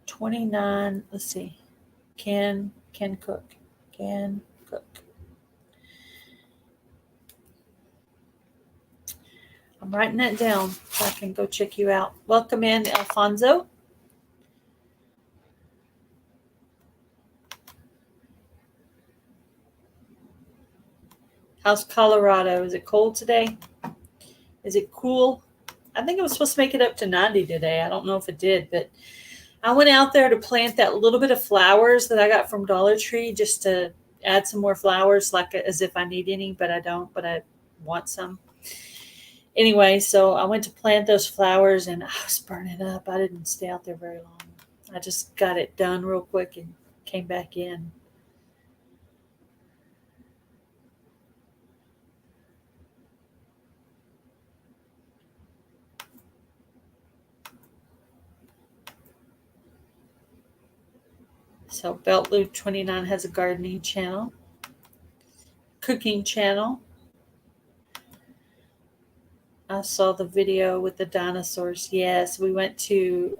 29, let's see. Can cook. Can cook. I'm writing that down so I can go check you out. Welcome in, Alfonso. How's Colorado? Is it cold today? Is it cool? I think it was supposed to make it up to 90 today. I don't know if it did, but I went out there to plant that little bit of flowers that I got from Dollar Tree just to add some more flowers, like as if I need any, but I don't, but I want some. Anyway, so I went to plant those flowers and I was burning up. I didn't stay out there very long. I just got it done real quick and came back in. So Belt Loop 29 has a gardening channel, cooking channel. I saw the video with the dinosaurs. Yes, we went to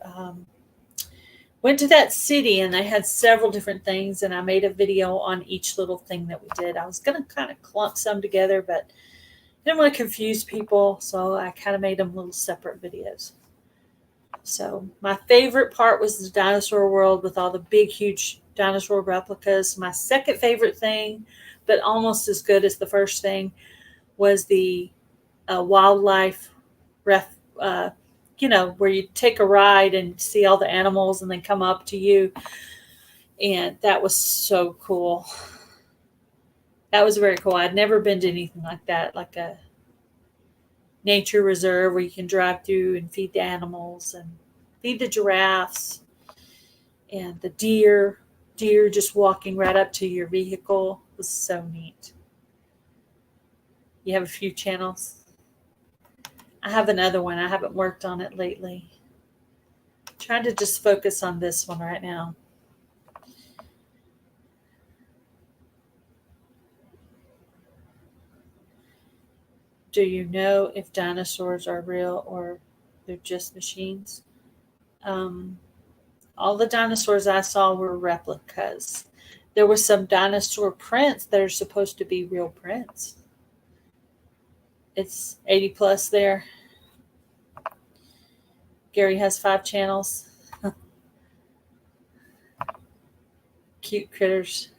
that city and they had several different things, and I made a video on each little thing that we did. I was going to kind of clump some together, but I didn't want to confuse people, so I kind of made them little separate videos. So my favorite part was the dinosaur world with all the big, huge dinosaur replicas. My second favorite thing, but almost as good as the first thing, was the wildlife where you take a ride and see all the animals and then come up to you. And that was so cool. That was very cool. I'd never been to anything like that, like a nature reserve where you can drive through and feed the animals and feed the giraffes and the deer just walking right up to your vehicle. It was so neat. You have a few channels. I have another one. I haven't worked on it lately. I'm trying to just focus on this one right now. Do you know if dinosaurs are real or they're just machines? All the dinosaurs I saw were replicas. There were some dinosaur prints that are supposed to be real prints. It's 80 plus there. Gary has 5 channels. Cute critters.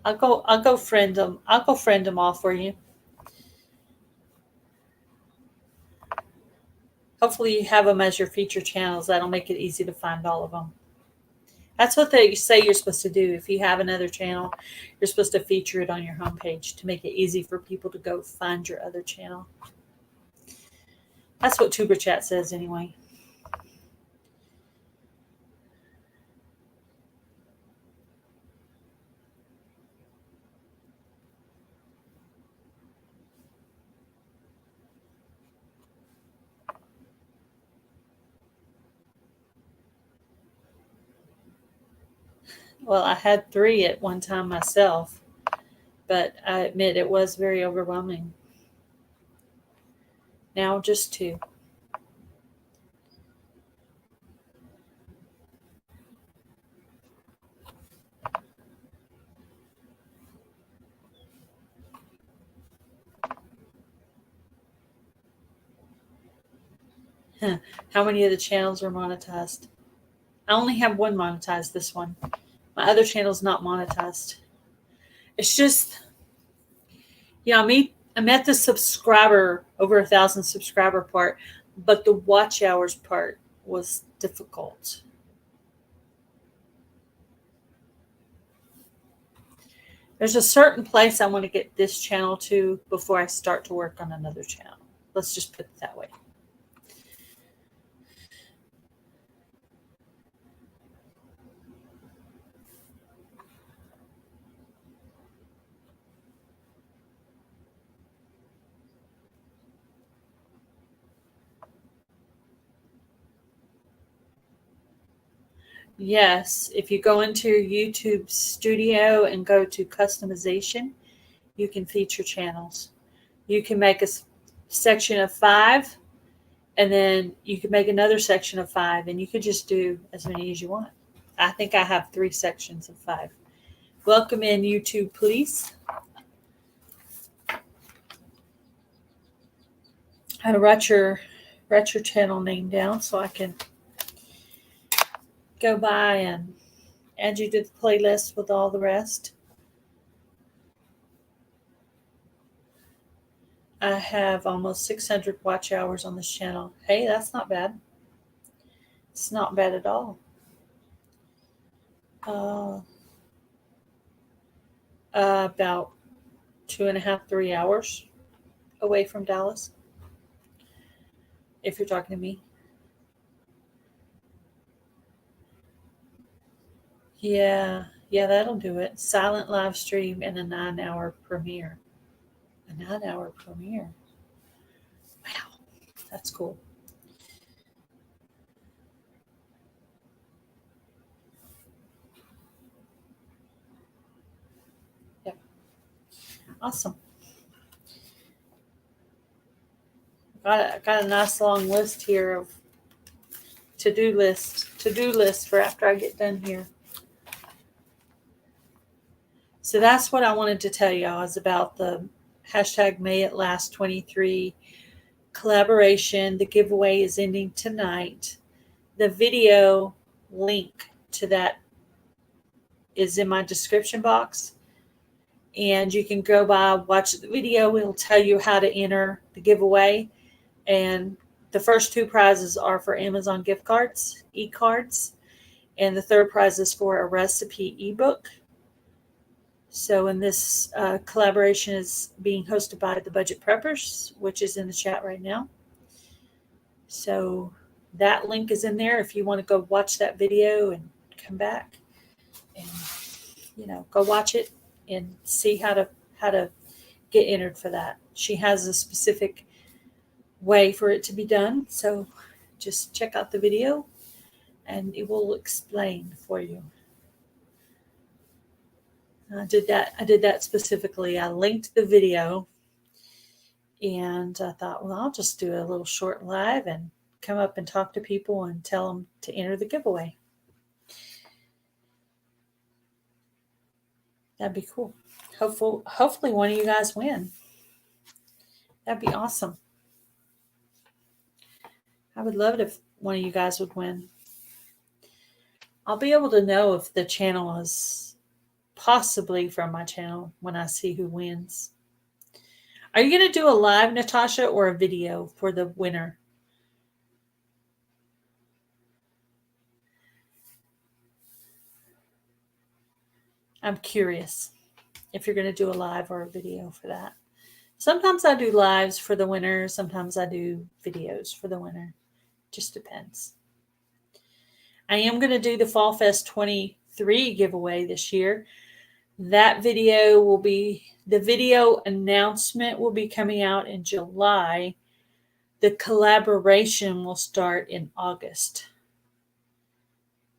I'll go friend them. I'll go friend them all for you. Hopefully you have them as your feature channels. That'll make it easy to find all of them. That's what they say you're supposed to do. If you have another channel, you're supposed to feature it on your homepage to make it easy for people to go find your other channel. That's what Tuber Chat says anyway. Well, I had 3 at one time myself, but I admit it was very overwhelming. Now just 2. How many of the channels are monetized? I only have one monetized, this one. My other channel's not monetized. It's just, I'm at the subscriber, over 1,000 subscriber part, but the watch hours part was difficult. There's a certain place I want to get this channel to before I start to work on another channel. Let's just put it that way. Yes, if you go into your YouTube studio and go to customization, you can feature channels. You can make a section of 5, and then you can make another section of 5, and you can just do as many as you want. I think I have 3 sections of 5. Welcome in, YouTube, please. I had to write your channel name down so I can go by and Add you to the playlist with all the rest. I have almost 600 watch hours on this channel. Hey, that's not bad. It's not bad at all. About 2.5, 3 hours away from Dallas, if you're talking to me. Yeah, that'll do it. Silent live stream and a 9-hour premiere. A 9-hour premiere. Wow, that's cool. Yep. Awesome. Got a nice long list here of to-do list for after I get done here. So that's what I wanted to tell y'all is about the hashtag May It Last 23 collaboration. The giveaway is ending tonight. The video link to that is in my description box. And you can go by, watch the video. It'll tell you how to enter the giveaway. And the first 2 prizes are for Amazon gift cards, e-cards. And the third prize is for a recipe ebook. So in this collaboration is being hosted by the Budget Preppers, which is in the chat right now. So that link is in there if you want to go watch that video and come back and go watch it and see how to get entered for that. She has a specific way for it to be done. So just check out the video and it will explain for you. I did that specifically. I linked the video and I thought, well, I'll just do a little short live and come up and talk to people and tell them to enter the giveaway. That'd be cool. Hopefully one of you guys win. That'd be awesome. I would love it if one of you guys would win. I'll be able to know if the channel is possibly from my channel when I see who wins. Are you going to do a live, Natasha, or a video for the winner? I'm curious if you're going to do a live or a video for that. Sometimes I do lives for the winner. Sometimes I do videos for the winner. Just depends. I am going to do the Fall Fest 23 giveaway this year. That video will be, the video announcement will be coming out in July. The collaboration will start in August.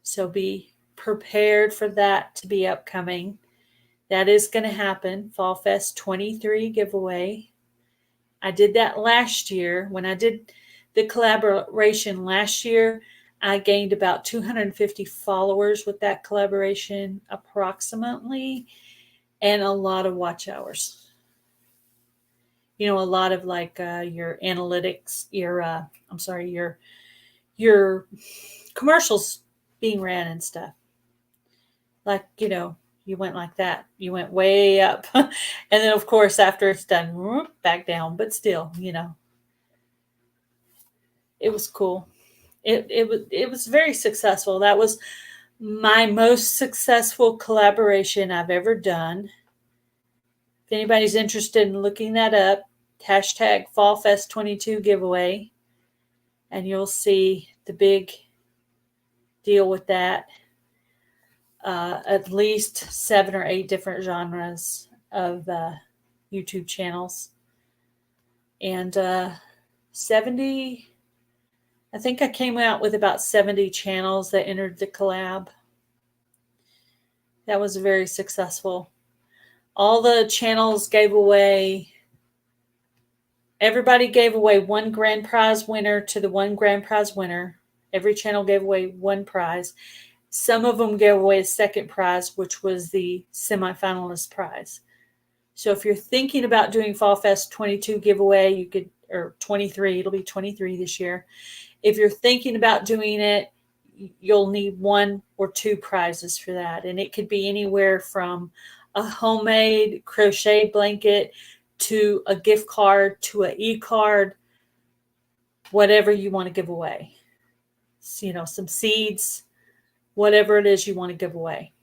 So be prepared for that to be upcoming. That is going to happen. Fall Fest 23 giveaway. I did that last year. When I did the collaboration last year, I gained about 250 followers with that collaboration approximately, and a lot of watch hours. A lot of like your analytics, your commercials being ran and stuff. Like, you went like that. You went way up. And then, of course, after it's done, back down. But still, it was cool. It was very successful. That was my most successful collaboration I've ever done. If anybody's interested in looking that up, hashtag FallFest22 giveaway, and you'll see the big deal with that. At least 7 or 8 different genres of YouTube channels. And 70, I think I came out with about 70 channels that entered the collab. That was very successful. All the channels gave away, everybody gave away one grand prize winner to the one grand prize winner. Every channel gave away one prize. Some of them gave away a second prize, which was the semifinalist prize. So if you're thinking about doing Fall Fest 22 giveaway, you could, or 23, it'll be 23 this year. If you're thinking about doing it, you'll need 1 or 2 prizes for that. And it could be anywhere from a homemade crochet blanket to a gift card to an e-card, whatever you want to give away. So, some seeds, whatever it is you want to give away.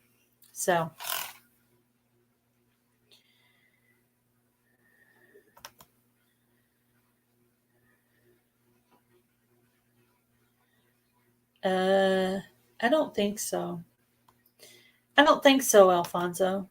So I don't think so. I don't think so, Alfonso.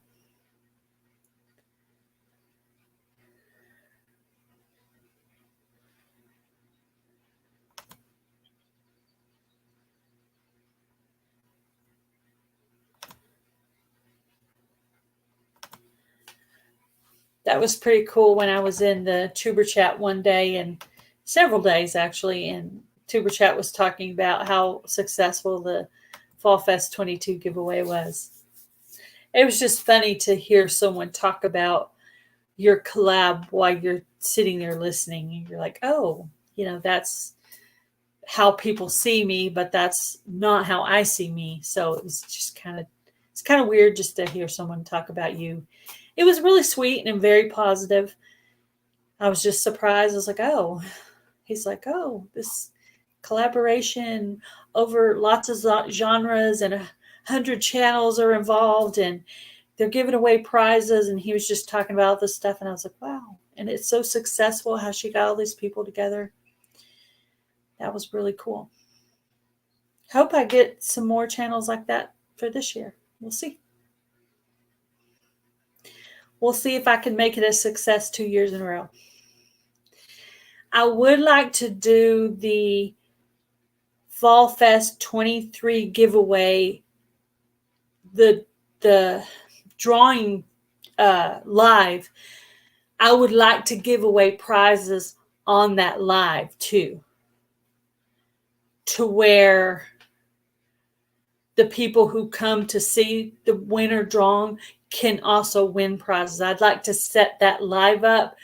That was pretty cool when I was in the Tuber chat one day, and several days actually, and Tuber chat was talking about how successful the Fall Fest 22 giveaway was. It was just funny to hear someone talk about your collab while you're sitting there listening. And you're like, oh, that's how people see me, but that's not how I see me. So it's kind of weird just to hear someone talk about you. It was really sweet and very positive. I was just surprised. I was like, oh, he's like, oh, this collaboration over lots of genres and 100 channels are involved and they're giving away prizes. And he was just talking about this stuff. And I was like, wow. And it's so successful how she got all these people together. That was really cool. Hope I get some more channels like that for this year. We'll see. We'll see if I can make it a success 2 years in a row. I would like to do the Fall Fest 23 giveaway, the drawing live. I would like to give away prizes on that live too, to where the people who come to see the winner drawn can also win prizes. I'd like to set that live up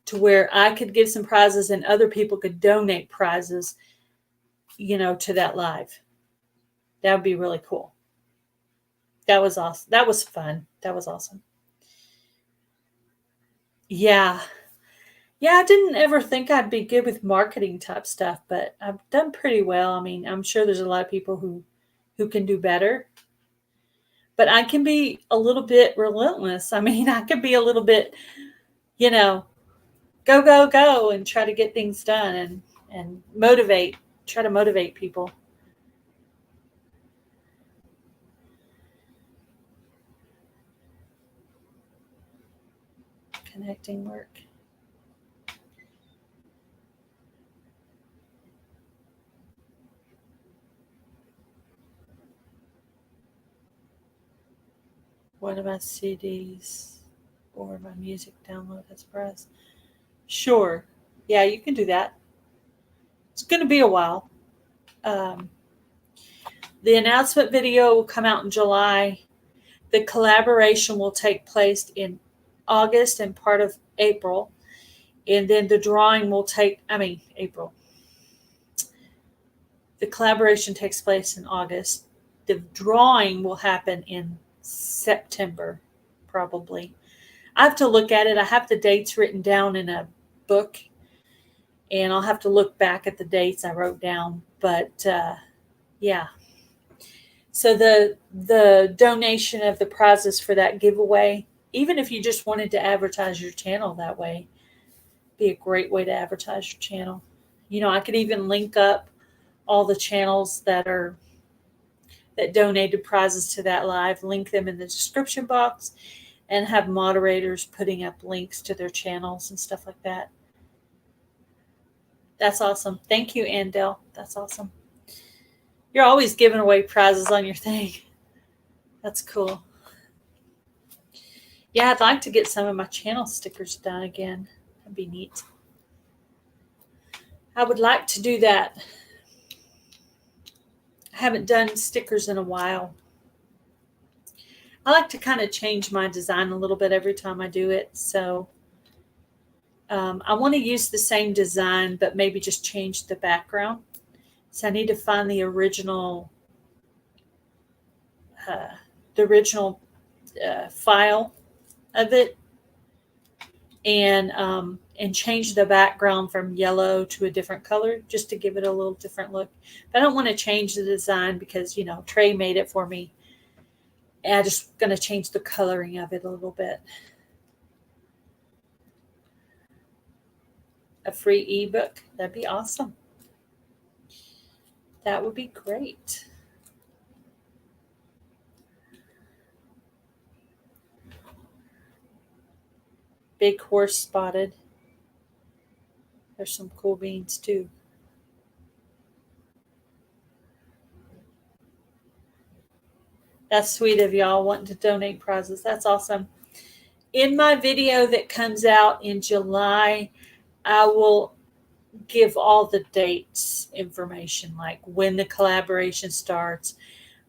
to where I could give some prizes and other people could donate prizes, to that live. That would be really cool. That was awesome. That was fun. That was awesome. Yeah. Yeah, I didn't ever think I'd be good with marketing type stuff, but I've done pretty well. I mean, I'm sure there's a lot of people who can do better. But I can be a little bit relentless. I mean, I can be a little bit, go, go, go, and try to get things done and try to motivate people. Connecting work. One of my CDs or my music download as press. Sure. Yeah, you can do that. It's going to be a while. The announcement video will come out in July. The collaboration will take place in August and part of April. And then the drawing will April. The collaboration takes place in August. The drawing will happen in September, probably. I have to look at it. I have the dates written down in a book, and I'll have to look back at the dates I wrote down. But yeah. So the donation of the prizes for that giveaway, even if you just wanted to advertise your channel that way, be a great way to advertise your channel. I could even link up all the channels that donated prizes to that live, link them in the description box, and have moderators putting up links to their channels and stuff like that. That's awesome. Thank you, Andel. That's awesome. You're always giving away prizes on your thing. That's cool. Yeah, I'd like to get some of my channel stickers done again. That'd be neat. I would like to do that. I haven't done stickers in a while. I like to kind of change my design a little bit every time I do it. So I want to use the same design, but maybe just change the background. So I need to find the original the original file of it, and change the background from yellow to a different color just to give it a little different look. But I don't want to change the design because, you know, Trey made it for me. And I'm just going to change the coloring of it a little bit. A free ebook, that'd be awesome. That would be great. Big horse spotted. There's some cool beans too. That's sweet of y'all wanting to donate prizes. That's awesome. In my video that comes out in July, I will give all the dates information, like when the collaboration starts,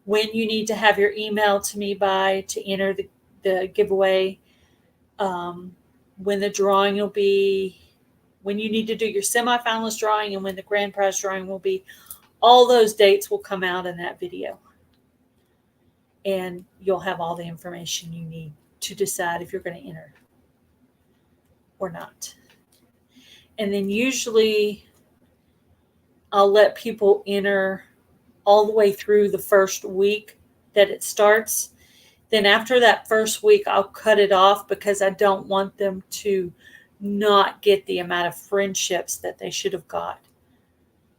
when you need to have your email to me by to enter the giveaway, when the drawing will be, when you need to do your semifinalist drawing, and when the grand prize drawing will be. All those dates will come out in that video. And you'll have all the information you need to decide if you're going to enter or not. And then usually I'll let people enter all the way through the first week that it starts. Then after that first week, I'll cut it off because I don't want them to not get the amount of friendships that they should have got.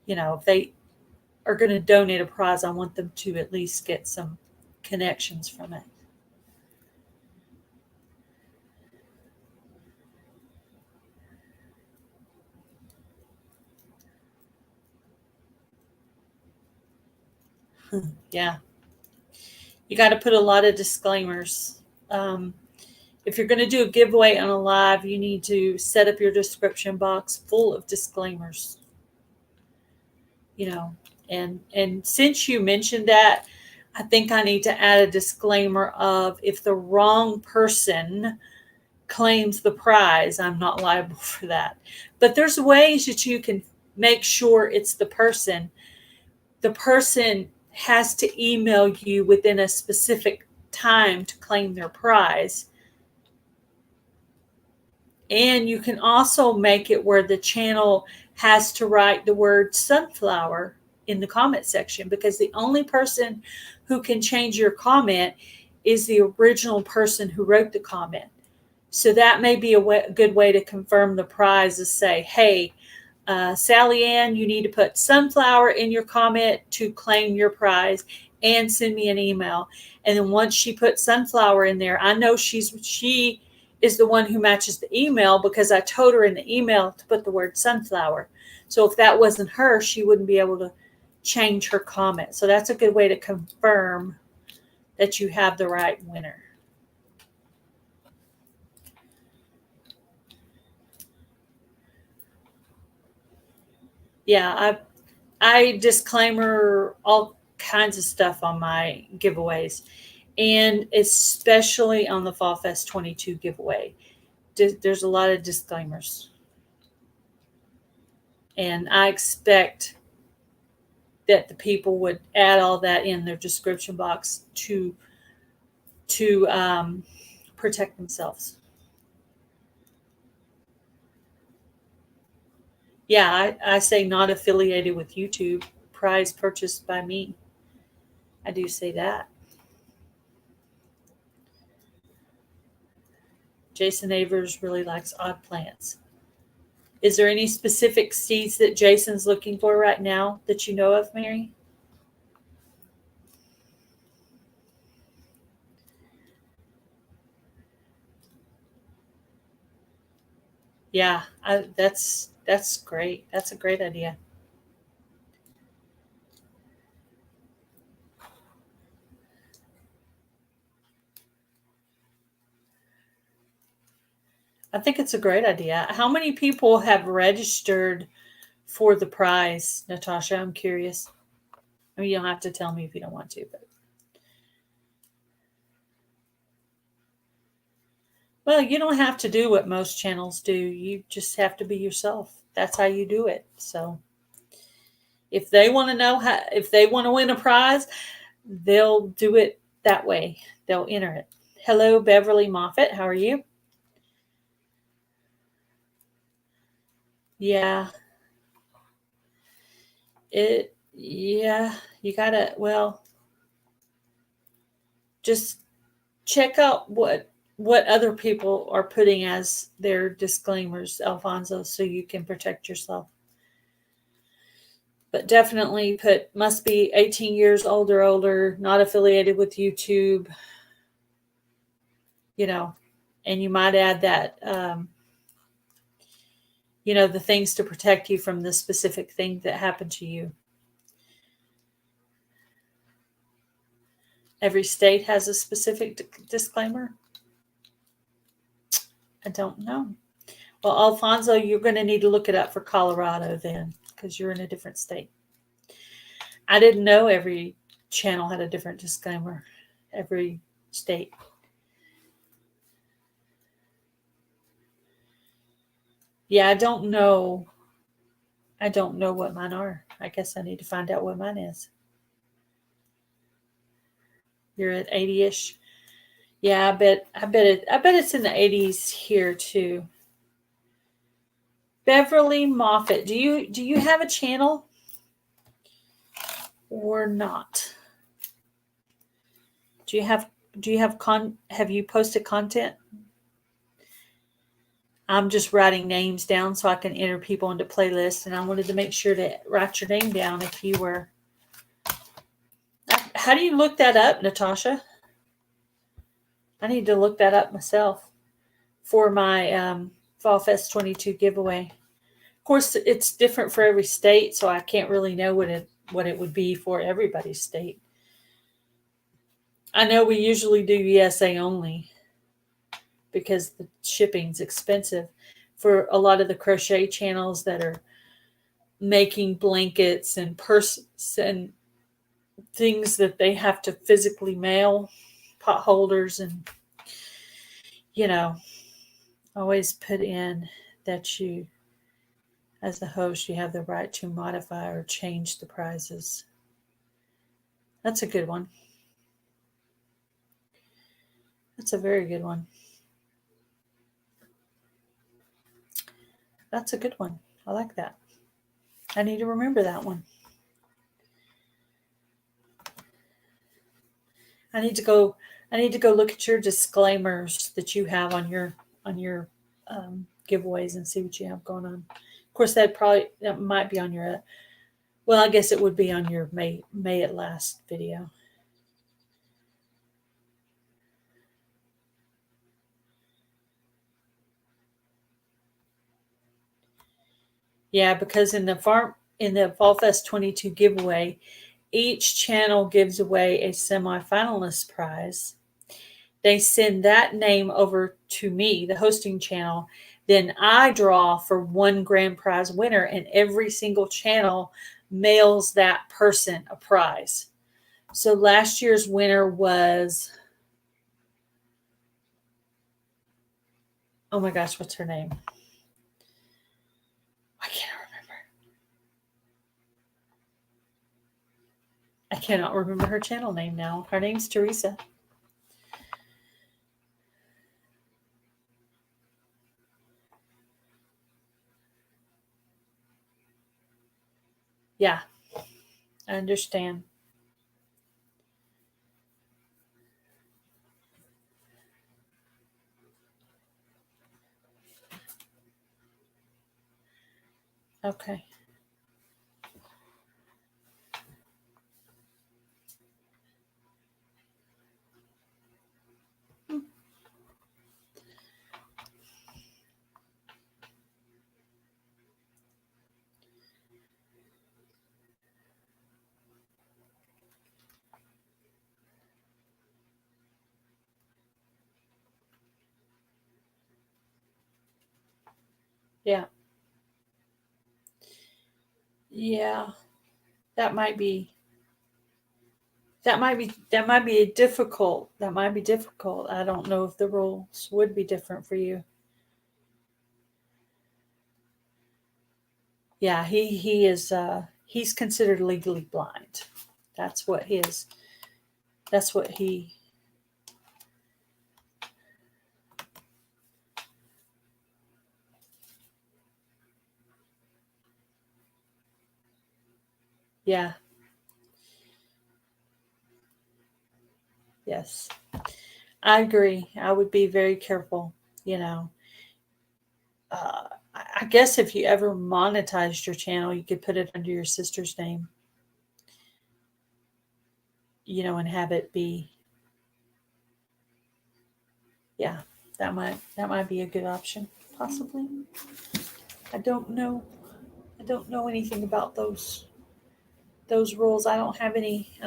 You know, if they are going to donate a prize, I want them to at least get some connections from it. Yeah. You got to put a lot of disclaimers. If you're going to do a giveaway on a live, you need to set up your description box full of disclaimers. You know, and since you mentioned that, I think I need to add a disclaimer of if the wrong person claims the prize, I'm not liable for that. But there's ways that you can make sure it's the person. The person has to email you within a specific time to claim their prize. And you can also make it where the channel has to write the word sunflower in the comment section, because the only person who can change your comment is the original person who wrote the comment. So that may be a good way to confirm the prize, is say, hey, Sally Ann, you need to put sunflower in your comment to claim your prize and send me an email. And then once she puts sunflower in there, I know she is the one who matches the email because I told her in the email to put the word sunflower. So if that wasn't her, she wouldn't be able to change her comment. So that's a good way to confirm that you have the right winner. Yeah, I disclaimer all kinds of stuff on my giveaways, and especially on the Fall Fest 22 giveaway. There's a lot of disclaimers, and I expect that the people would add all that in their description box to protect themselves. Yeah, I say not affiliated with YouTube, prize purchased by me. I do say that. Jason Avers really likes odd plants. Is there any specific seeds that Jason's looking for right now that you know of, Mary? Yeah, that's great. That's a great idea. I think it's a great idea. How many people have registered for the prize, Natasha? I'm curious. I mean, you don't have to tell me if you don't want to, but. Well, you don't have to do what most channels do. You just have to be yourself. That's how you do it. So if they want to know if they want to win a prize, they'll do it that way they'll enter it. Hello, Beverly Moffat. How are you? Yeah. Yeah, you gotta, well, just check out what other people are putting as their disclaimers, Alfonso, so you can protect yourself. But definitely put must be 18 years old or older, not affiliated with YouTube, and you might add that, the things to protect you from the specific thing that happened to you. Every state has a specific disclaimer. I don't know. Well, Alfonso, you're going to need to look it up for Colorado then, because you're in a different state. I didn't know every channel had a different disclaimer, every state. Yeah, I don't know. I don't know what mine are. I guess I need to find out what mine is. You're at 80-ish. Yeah, I bet it's in the 80s here too. Beverly Moffat, do you have a channel or not? Have you posted content? I'm just writing names down so I can enter people into playlists, and I wanted to make sure to write your name down if you were. How do you look that up, Natasha? I need to look that up myself for my Fall Fest 22 giveaway. Of course, it's different for every state, so I can't really know what it would be for everybody's state. I know we usually do USA only because the shipping's expensive for a lot of the crochet channels that are making blankets and purses and things that they have to physically mail, pot holders, and always put in that you, as the host, you have the right to modify or change the prices. That's a good one. That's a very good one. That's a good one. I like that. I need to remember that one. I need to go look at your disclaimers that you have on your giveaways and see what you have going on. Of course, that might be on your. Well, I guess it would be on your May it last video. Yeah, because in the Fall Fest 22 giveaway, each channel gives away a semi-finalist prize. They send that name over to me, the hosting channel. Then I draw for one grand prize winner, and every single channel mails that person a prize. So last year's winner was, oh my gosh, what's her name? I can't remember. I cannot remember her channel name now. Her name's Teresa. Yeah, I understand. Okay. Yeah. Yeah. That might be difficult. That might be difficult. I don't know if the rules would be different for you. Yeah, he is he's considered legally blind. That's what his That's what he. Yeah. Yes. I agree. I would be very careful. You know, I guess if you ever monetized your channel, you could put it under your sister's name, and have it be, yeah, that might be a good option, possibly. I don't know. I don't know anything about those rules. I don't have any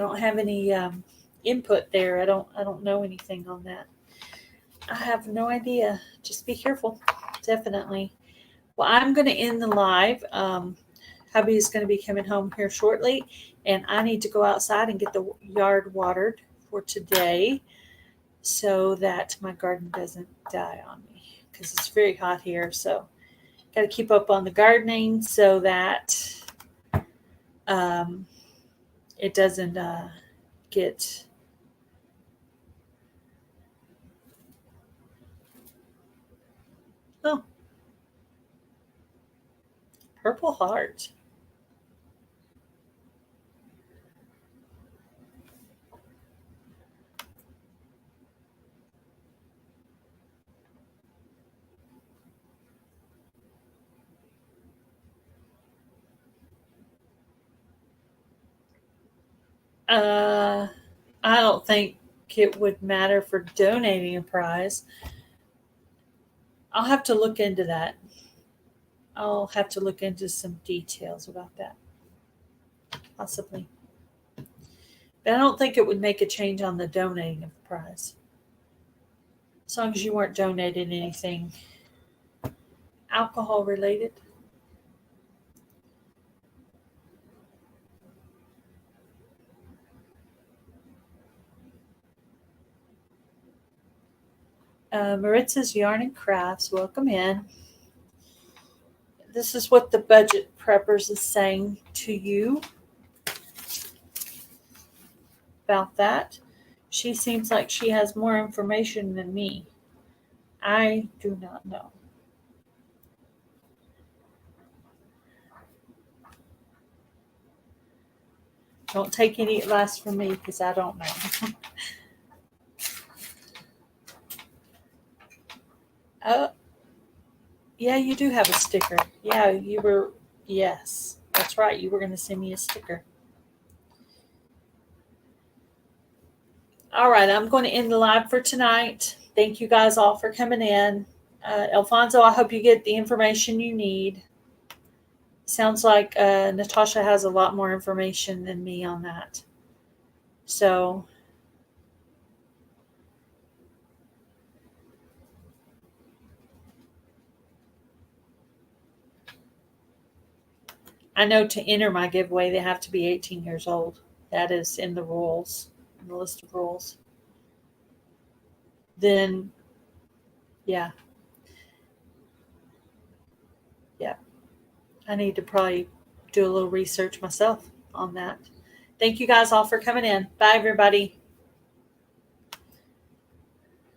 input there. I don't know anything on that. I have no idea. Just be careful. Definitely. Well, I'm going to end the live. Hubby is going to be coming home here shortly, and I need to go outside and get the yard watered for today so that my garden doesn't die on me because it's very hot here. So, got to keep up on the gardening so that um, it doesn't get. Oh, Purple Heart. Uh, I don't think it would matter for donating a prize. I'll have to look into that. I'll have to look into some details about that, possibly. But I don't think it would make a change on the donating of the prize. As long as you weren't donating anything alcohol related. Maritza's Yarn and Crafts, welcome in. This is what the budget preppers is saying to you about that. She seems like she has more information than me. I do not know. Don't take any advice from me because I don't know. Oh, yeah, you do have a sticker. Yeah, you were. Yes, that's right. You were going to send me a sticker. All right, I'm going to end the live for tonight. Thank you guys all for coming in. Alfonso, I hope you get the information you need. Sounds like Natasha has a lot more information than me on that. So I know to enter my giveaway, they have to be 18 years old. That is in the rules, in the list of rules. Then, yeah, yeah. I need to probably do a little research myself on that. Thank you guys all for coming in. Bye, everybody.